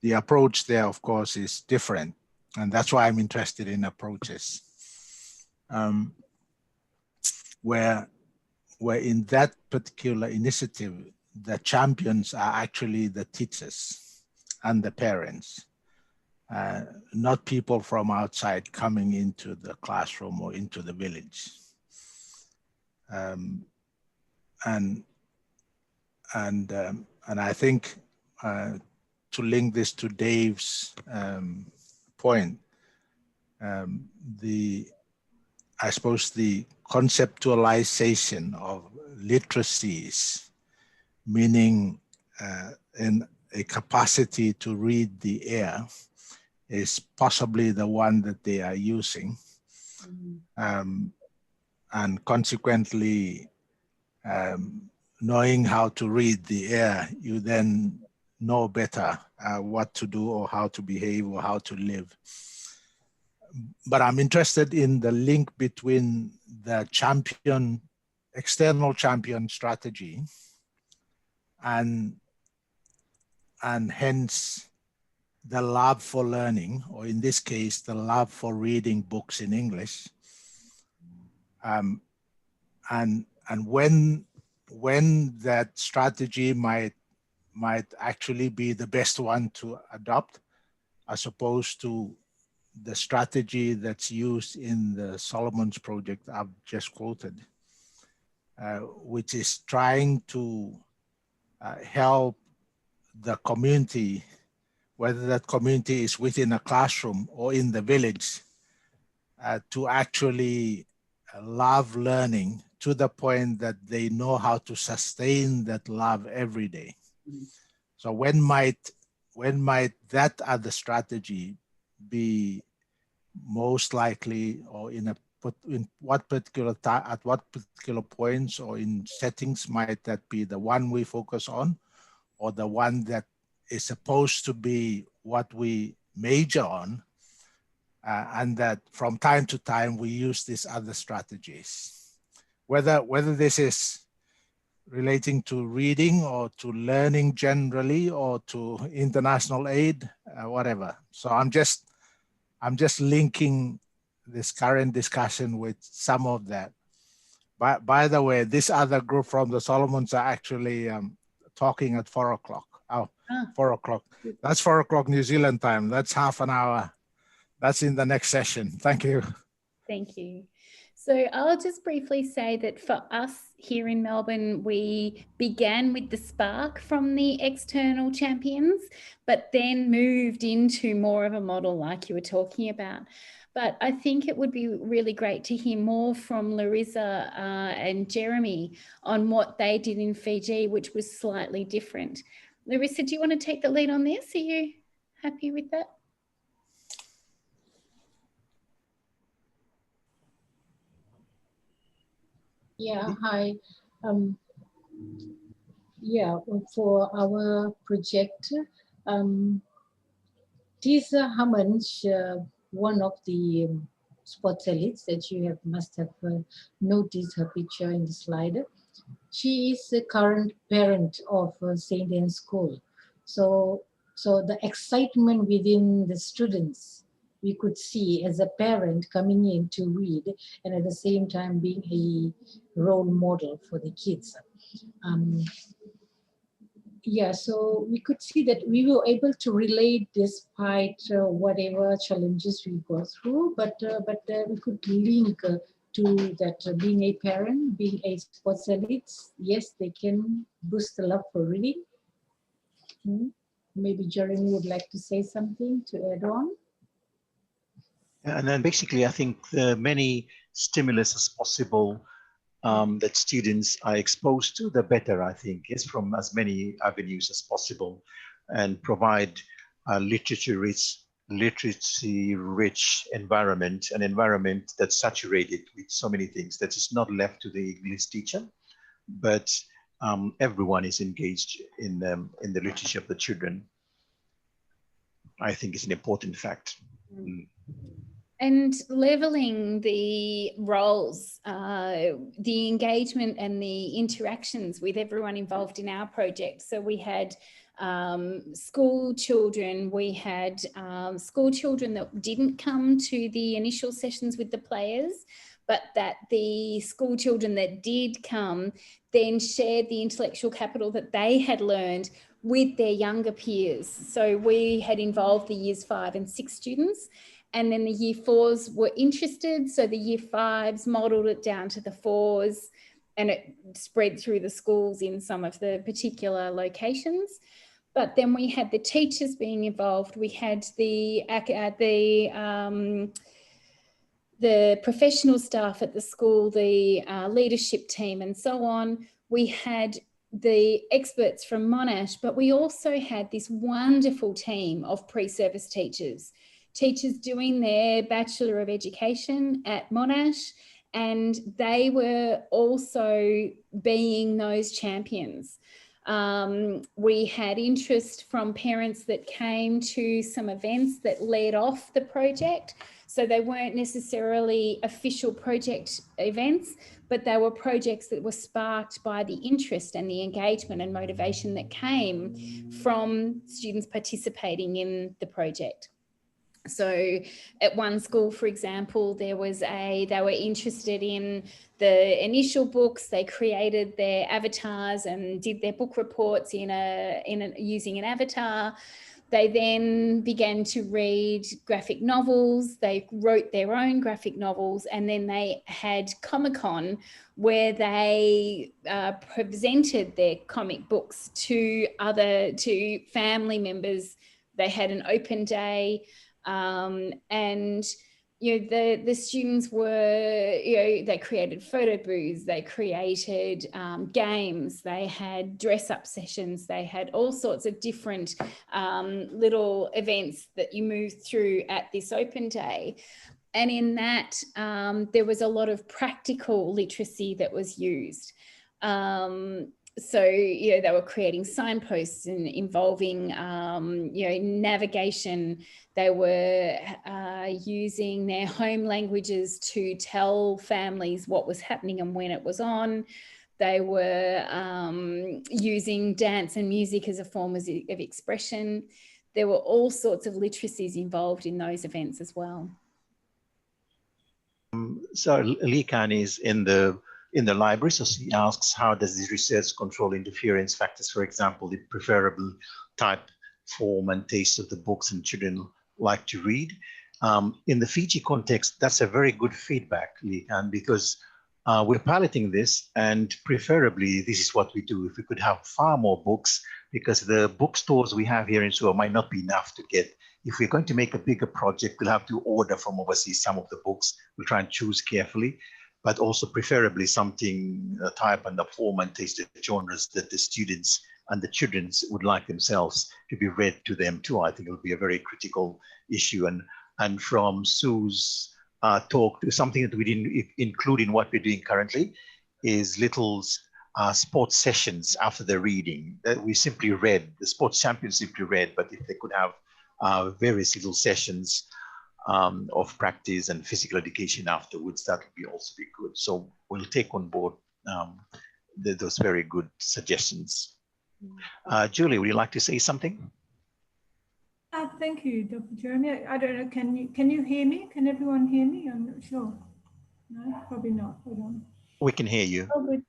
The approach there, of course, is different, and that's why I'm interested in approaches. Where in that particular initiative, the champions are actually the teachers and the parents, not people from outside coming into the classroom or into the village. And I think to link this to Dave's point, I suppose the conceptualization of literacies, meaning a capacity to read the air is possibly the one that they are using. And consequently, knowing how to read the air, you then know better what to do or how to behave or how to live. But I'm interested in the link between the external champion strategy and hence the love for learning, or in this case, the love for reading books in English. And when that strategy might actually be the best one to adopt, as opposed to the strategy that's used in the Solomon's project I've just quoted, which is trying to help the community, whether that community is within a classroom or in the village, to actually love learning to the point that they know how to sustain that love every day. So when might that other strategy be most likely, or at what particular points or in settings might that be the one we focus on, or the one that is supposed to be what we major on, and that from time to time we use these other strategies, whether this is relating to reading or to learning generally or to international aid, whatever. So I'm just linking this current discussion with some of that. By the way, this other group from the Solomons are actually talking at 4 o'clock. 4 o'clock. That's 4 o'clock New Zealand time. That's half an hour. That's in the next session. Thank you. Thank you. So I'll just briefly say that for us here in Melbourne, we began with the spark from the external champions, but then moved into more of a model like you were talking about. But I think it would be really great to hear more from Loriza and Jeremy on what they did in Fiji, which was slightly different. Loriza, do you want to take the lead on this? Are you happy with that? Yeah, hi. Yeah, for our project, Tisa Hamanch, one of the sports elites that you must have noticed her picture in the slide. She is the current parent of St. Anne's School. So the excitement within the students, we could see as a parent coming in to read and at the same time being a role model for the kids. Yeah, so we could see that we were able to relate despite whatever challenges we go through, but we could link to that being a parent, being a sports elite, yes, they can boost the love for reading. Maybe Jeremy would like to say something to add on. And then basically, I think the many stimulus as possible that students are exposed to, the better, I think, is from as many avenues as possible, and provide a literacy-rich environment, an environment that's saturated with so many things that is not left to the English teacher, but everyone is engaged in the literature of the children. I think is an important fact. And leveling the roles, the engagement and the interactions with everyone involved in our project. So we had school children, we had school children that didn't come to the initial sessions with the players, but that the school children that did come then shared the intellectual capital that they had learned with their younger peers. So we had involved the years 5 and 6 students, and then the year 4s were interested. So the year 5s modelled it down to the 4s, and it spread through the schools in some of the particular locations. But then we had the teachers being involved. We had the professional staff at the school, the leadership team and so on. We had the experts from Monash, but we also had this wonderful team of pre-service teachers doing their Bachelor of Education at Monash, and they were also being those champions. We had interest from parents that came to some events that led off the project. So they weren't necessarily official project events, but they were projects that were sparked by the interest and the engagement and motivation that came from students participating in the project. So at one school, for example, they were interested in the initial books. They created their avatars and did their book reports using an avatar. They then began to read graphic novels. They wrote their own graphic novels, and then they had Comic-Con where they presented their comic books to family members. They had an open day. And the students were, they created photo booths, they created games, they had dress-up sessions, they had all sorts of different little events that you moved through at this open day. And in that, there was a lot of practical literacy that was used. So, they were creating signposts and involving, navigation. They were using their home languages to tell families what was happening and when it was on. They were using dance and music as a form of expression. There were all sorts of literacies involved in those events as well. So Lee Khan is in the library, so she asks, how does this research control interference factors, for example, the preferable type, form and taste of the books and children like to read? In the Fiji context, that's a very good feedback, Lee Khan, because we're piloting this, and preferably this is what we do. If we could have far more books, because the bookstores we have here in Suva might not be enough to get. If we're going to make a bigger project, we'll have to order from overseas some of the books. We'll try and choose carefully, but also preferably something type and the form and taste of genres that the students and the children would like themselves to be read to them too. I think it will be a very critical issue. And from Sue's talk, to something that we didn't include in what we're doing currently is little sports sessions after the reading that we simply read. The sports champions simply read, but if they could have various little sessions of practice and physical education afterwards, that would also be good. So we'll take on board those very good suggestions. Julie, would you like to say something? Thank you, Dr. Jeremy. I don't know, can you hear me? Can everyone hear me? I'm not sure. No, probably not. Hold on. We can hear you. Oh, good.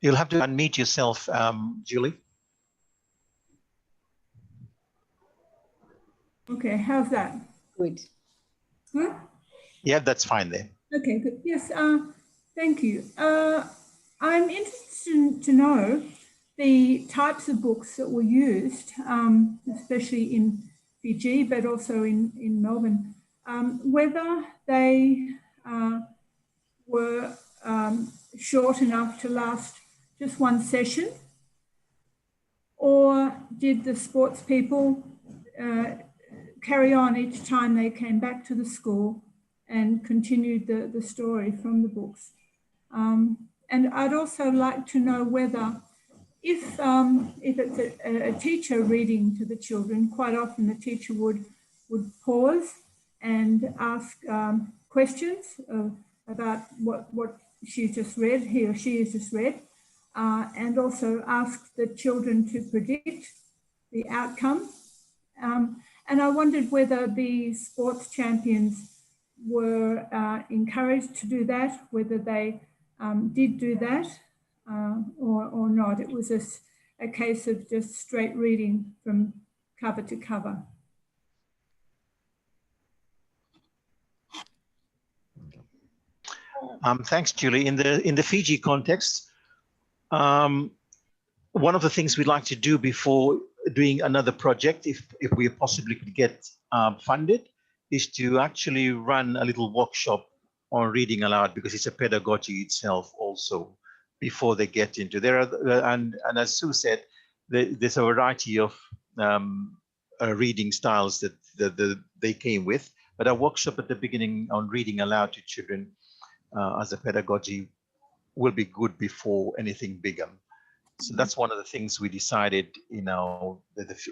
You'll have to unmute yourself, Julie. Okay, how's that? Good. Good? Yeah, that's fine there. Okay, good. Yes, thank you. I'm interested to know the types of books that were used, especially in Fiji, but also in Melbourne, whether they were short enough to last just one session, or did the sports people carry on each time they came back to the school and continued the story from the books? And I'd also like to know whether, if it's a teacher reading to the children, quite often the teacher would pause and ask questions about what she just read, he or she has just read, and also ask the children to predict the outcome. And I wondered whether the sports champions were encouraged to do that, whether they did do that or not. It was a case of just straight reading from cover to cover. Thanks, Julie. In the Fiji context, one of the things we'd like to do before doing another project, if we possibly could get funded, is to actually run a little workshop on reading aloud, because it's a pedagogy itself also before they get into there. And as Sue said, there's a variety of reading styles that they came with, but a workshop at the beginning on reading aloud to children as a pedagogy will be good before anything bigger. So that's one of the things we decided in the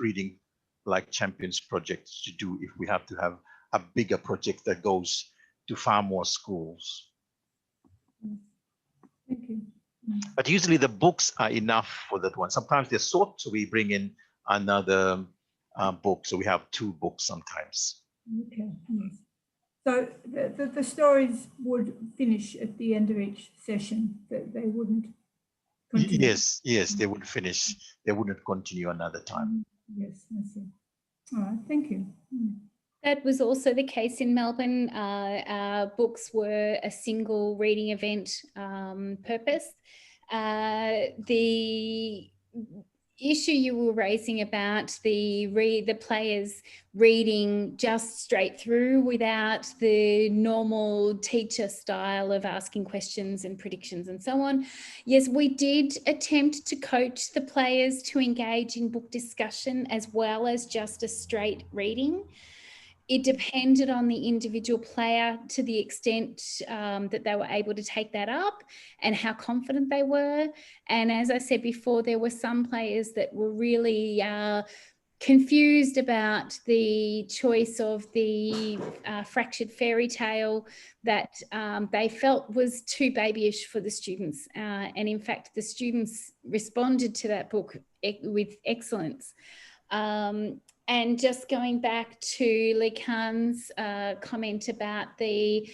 Reading Like Champions project to do, if we have to have a bigger project that goes to far more schools. Thank you. But usually the books are enough for that one. Sometimes they're short, so we bring in another book. So we have 2 books sometimes. Okay. Yes. So the stories would finish at the end of each session, that they wouldn't continue. Yes, they would finish. They wouldn't continue another time. Yes, I see. All right, thank you. That was also the case in Melbourne. Our books were a single reading event purpose. The issue you were raising about the players reading just straight through without the normal teacher style of asking questions and predictions and so on. Yes, we did attempt to coach the players to engage in book discussion as well as just a straight reading. It depended on the individual player to the extent that they were able to take that up and how confident they were. And as I said before, there were some players that were really confused about the choice of the fractured fairy tale that they felt was too babyish for the students. And in fact, the students responded to that book with excellence. And just going back to Lee Khan's comment about the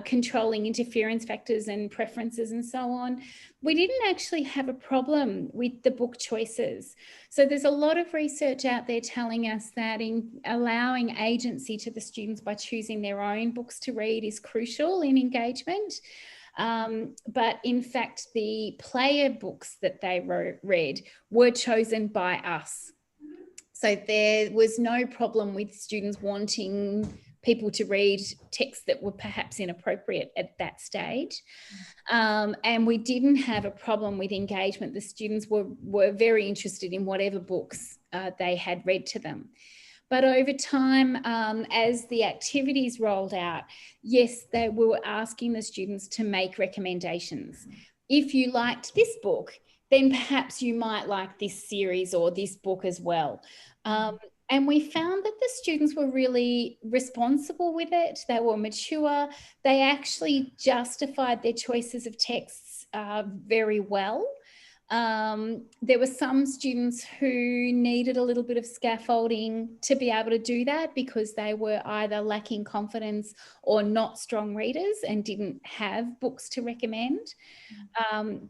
controlling interference factors and preferences and so on, we didn't actually have a problem with the book choices. So there's a lot of research out there telling us that in allowing agency to the students by choosing their own books to read is crucial in engagement. But in fact, the player books that they read were chosen by us. So there was no problem with students wanting people to read texts that were perhaps inappropriate at that stage. And we didn't have a problem with engagement. The students were very interested in whatever books they had read to them. But over time, as the activities rolled out, yes, they were asking the students to make recommendations. If you liked this book, then perhaps you might like this series or this book as well. And we found that the students were really responsible with it. They were mature. They actually justified their choices of texts very well. There were some students who needed a little bit of scaffolding to be able to do that because they were either lacking confidence or not strong readers and didn't have books to recommend.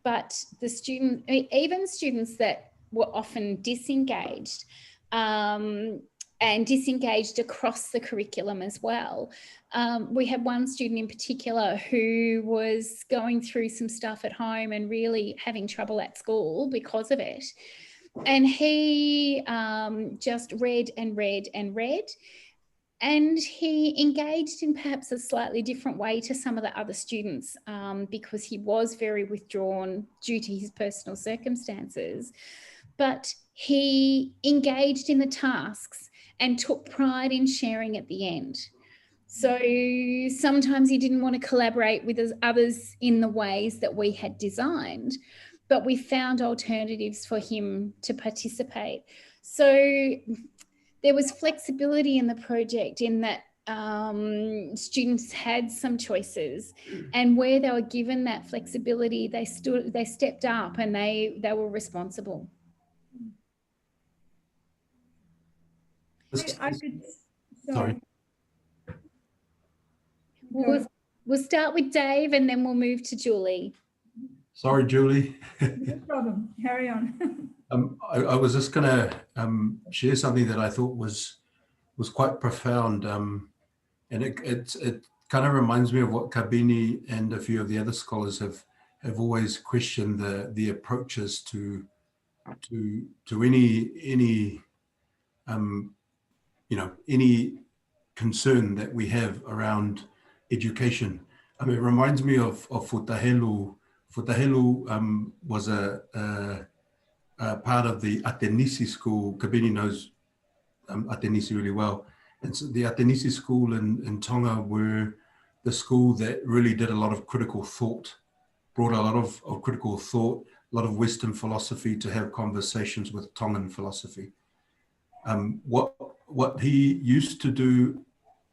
But the even students that were often disengaged, and disengaged across the curriculum as well. We had one student in particular who was going through some stuff at home and really having trouble at school because of it. And he just read and read and read. And he engaged in perhaps a slightly different way to some of the other students because he was very withdrawn due to his personal circumstances. But he engaged in the tasks and took pride in sharing at the end. So sometimes he didn't want to collaborate with others in the ways that we had designed, but we found alternatives for him to participate. So there was flexibility in the project in that students had some choices, and where they were given that flexibility, they stepped up and they were responsible. Sorry. We'll start with Dave and then we'll move to Julie. Sorry, Julie. No problem. Carry on. I was just going to share something that I thought was quite profound, and it kind of reminds me of what Kabini and a few of the other scholars have always questioned the approaches to to any any concern that we have around education. I mean, it reminds me of Futahelu. Futahelu was a part of the Atenisi school. Kabini knows Atenisi really well. And so the Atenisi school in Tonga were the school that really did a lot of critical thought, brought a lot of critical thought, a lot of Western philosophy to have conversations with Tongan philosophy. What he used to do,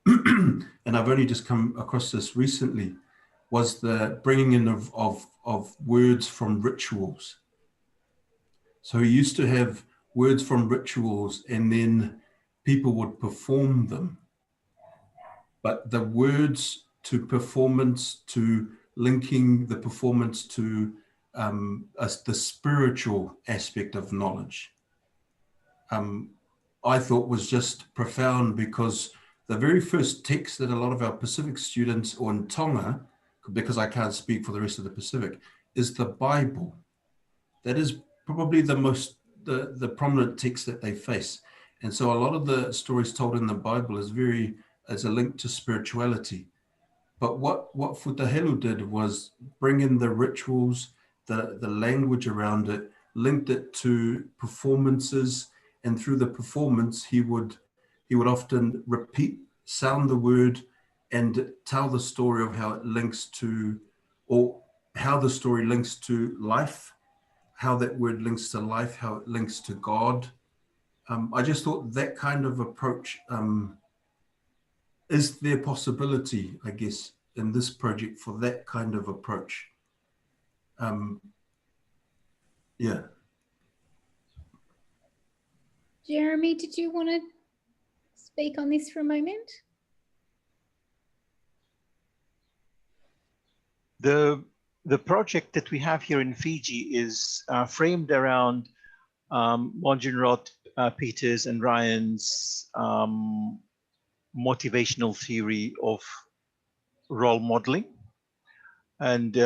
and I've only just come across this recently, was the bringing in of words from rituals. So he used to have words from rituals and then people would perform them. But the words to performance, to linking the performance to the spiritual aspect of knowledge, I thought was just profound, because the very first text that a lot of our Pacific students, or in Tonga, because I can't speak for the rest of the Pacific, is the Bible. That is probably the prominent text that they face. And so a lot of the stories told in the Bible is a link to spirituality. But what Futahelu did was bring in the rituals, the language around it, linked it to performances, and through the performance, he would often repeat, sound the word, and tell the story of how it links to, or how the story links to life, how that word links to life, how it links to God. I just thought that kind of approach, is there possibility, I guess, in this project for that kind of approach? Yeah. Jeremy, did you want to speak on this for a moment? The project that we have here in Fiji is framed around Mongenrod, Peters and Ryan's motivational theory of role modeling. And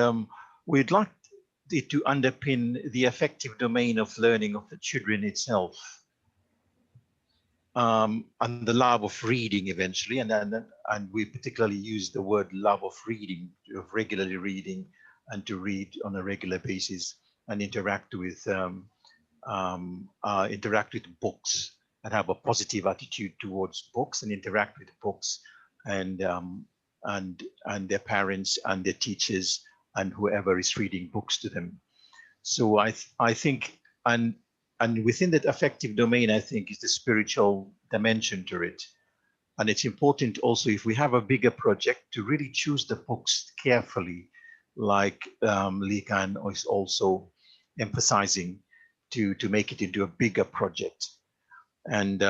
we'd like it to underpin the affective domain of learning of the children itself, and the love of reading eventually. And we particularly use the word love of reading, of regularly reading, and to read on a regular basis and interact with books, and have a positive attitude towards books, and interact with books, and their parents and their teachers and whoever is reading books to them. So I think, and within that affective domain, I think is the spiritual dimension to it. And it's important also, if we have a bigger project, to really choose the books carefully, like Lee Kan is also emphasizing, to make it into a bigger project. And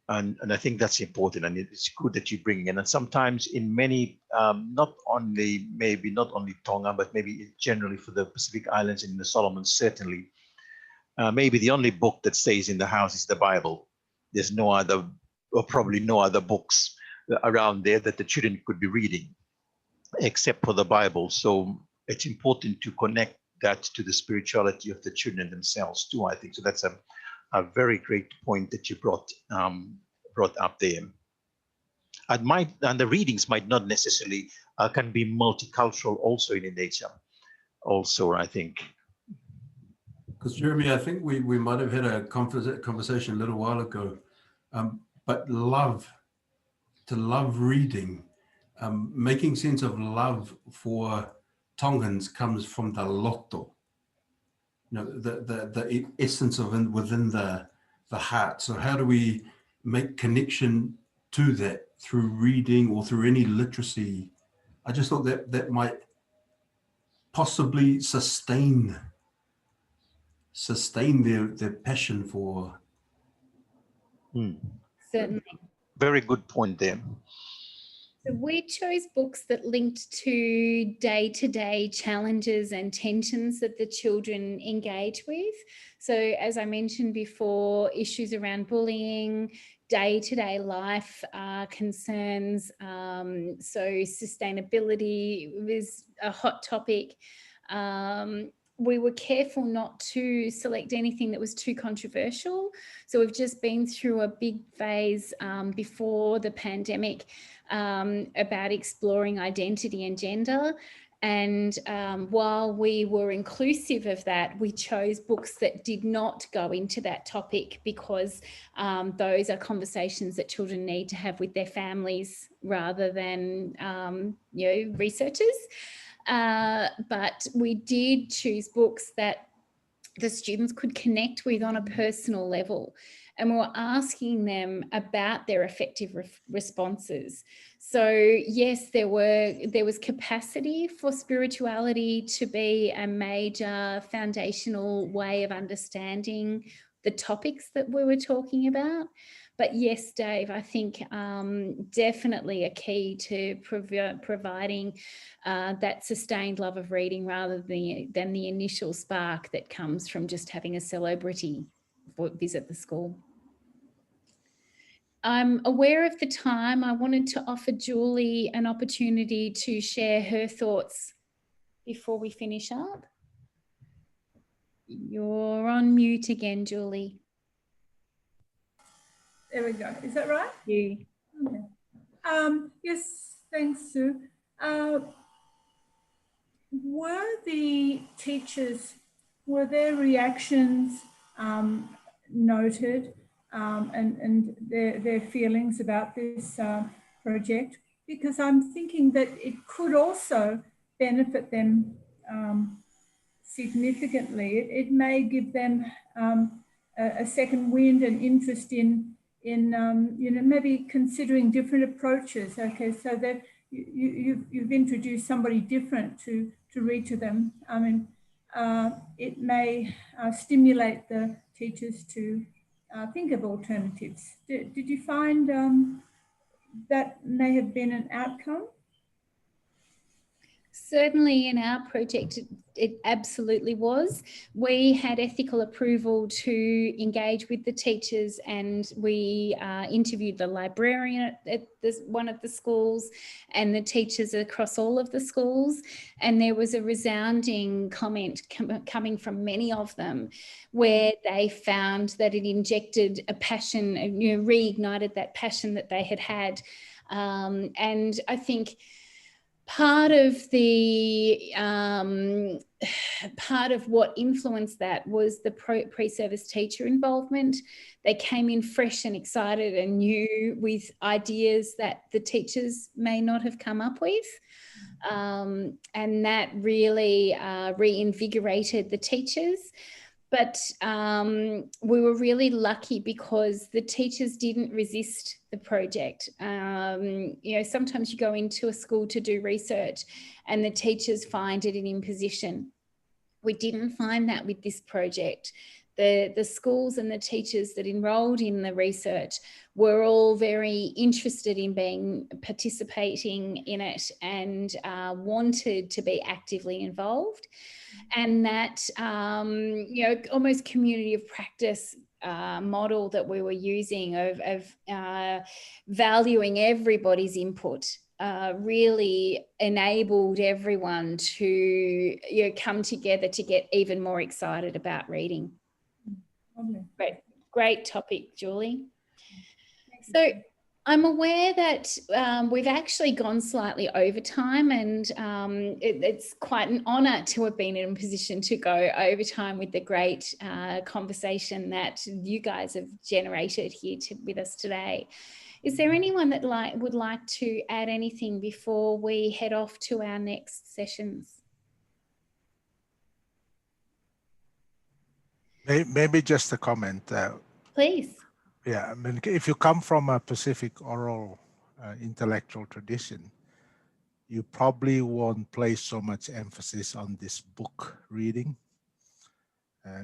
I think that's important, and it's good that you bring in. And sometimes in many, not only Tonga, but maybe generally for the Pacific Islands and in the Solomons, certainly, maybe the only book that stays in the house is the Bible. There's no other, or probably no other books around there that the children could be reading, except for the Bible. So it's important to connect that to the spirituality of the children themselves too, I think. So that's a very great point that you brought up there. And the readings might not necessarily can be multicultural also in nature. Also, I think. Because Jeremy, I think we might have had a conversation a little while ago, but to love reading, making sense of love for Tongans comes from the loto, the essence of within the heart. So how do we make connection to that through reading or through any literacy? I just thought that might possibly sustain their passion for. Certainly. Very good point there. So we chose books that linked to day-to-day challenges and tensions that the children engage with. So as I mentioned before, issues around bullying, day-to-day life concerns, so sustainability was a hot topic. we were careful not to select anything that was too controversial. So we've just been through a big phase before the pandemic about exploring identity and gender. And while we were inclusive of that, we chose books that did not go into that topic, because those are conversations that children need to have with their families rather than, researchers. But we did choose books that the students could connect with on a personal level. And we were asking them about their effective responses. So yes, there was capacity for spirituality to be a major foundational way of understanding the topics that we were talking about. But yes, Dave, I think definitely a key to providing that sustained love of reading rather than the initial spark that comes from just having a celebrity visit the school. I'm aware of the time. I wanted to offer Julie an opportunity to share her thoughts before we finish up. You're on mute again, Julie. There we go. Is that right? You. Okay. Yes, thanks, Sue. Were the teachers, were their reactions noted and their feelings about this project? Because I'm thinking that it could also benefit them significantly. It may give them a second wind and interest in maybe considering different approaches. Okay, so that you've introduced somebody different to read to them. I mean, it may stimulate the teachers to think of alternatives. Did you find that may have been an outcome? Certainly in our project, it absolutely was. We had ethical approval to engage with the teachers, and we interviewed the librarian at one of the schools and the teachers across all of the schools. And there was a resounding comment coming from many of them where they found that it injected a passion, reignited that passion that they had had. And I think part of what influenced that was the pre-service teacher involvement. They came in fresh and excited and new with ideas that the teachers may not have come up with. And that really reinvigorated the teachers. But we were really lucky because the teachers didn't resist the project. Sometimes you go into a school to do research and the teachers find it an imposition. We didn't find that with this project. The schools and the teachers that enrolled in the research were all very interested in participating in it and wanted to be actively involved. And that, almost community of practice model that we were using of valuing everybody's input really enabled everyone to come together to get even more excited about reading. Great topic, Julie. So I'm aware that we've actually gone slightly over time, and it's quite an honour to have been in a position to go over time with the great conversation that you guys have generated here with us today. Is there anyone that would like to add anything before we head off to our next sessions? Maybe just a comment. Please. Yeah, I mean, if you come from a Pacific oral intellectual tradition, you probably won't place so much emphasis on this book reading.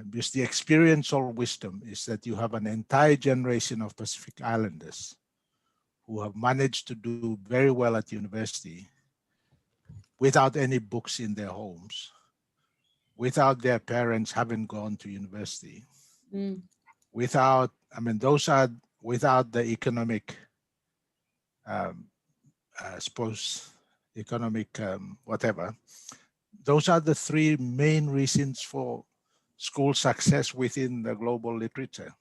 Because the experiential wisdom is that you have an entire generation of Pacific Islanders who have managed to do very well at university without any books in their homes, without their parents having gone to university, without, I mean, those are without the economic, I suppose, economic whatever. those are the three main reasons for school success within the global literature.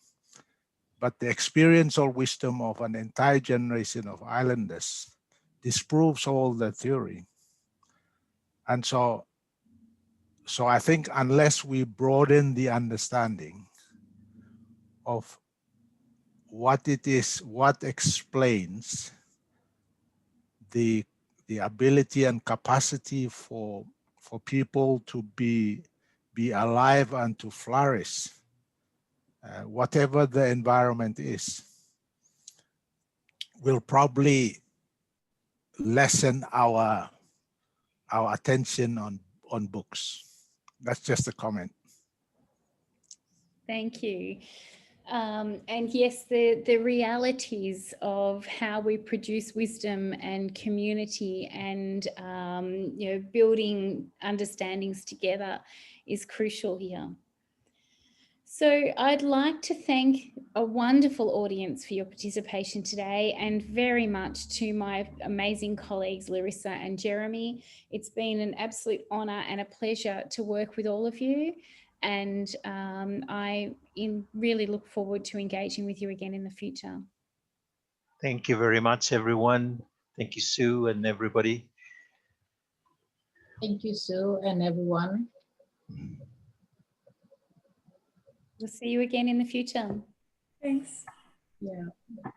But the experience or wisdom of an entire generation of islanders disproves all the theory. And so I think unless we broaden the understanding of what it is, what explains the ability and capacity for people to be alive and to flourish, whatever the environment is, will probably lessen our attention on books. That's just a comment. Thank you. And yes, the realities of how we produce wisdom and community and building understandings together is crucial here. So I'd like to thank a wonderful audience for your participation today, and very much to my amazing colleagues, Larissa and Jeremy. It's been an absolute honour and a pleasure to work with all of you. And I really look forward to engaging with you again in the future. Thank you very much, everyone. Thank you, Sue, and everybody. Thank you, Sue, and everyone. We'll see you again in the future. Thanks. Yeah.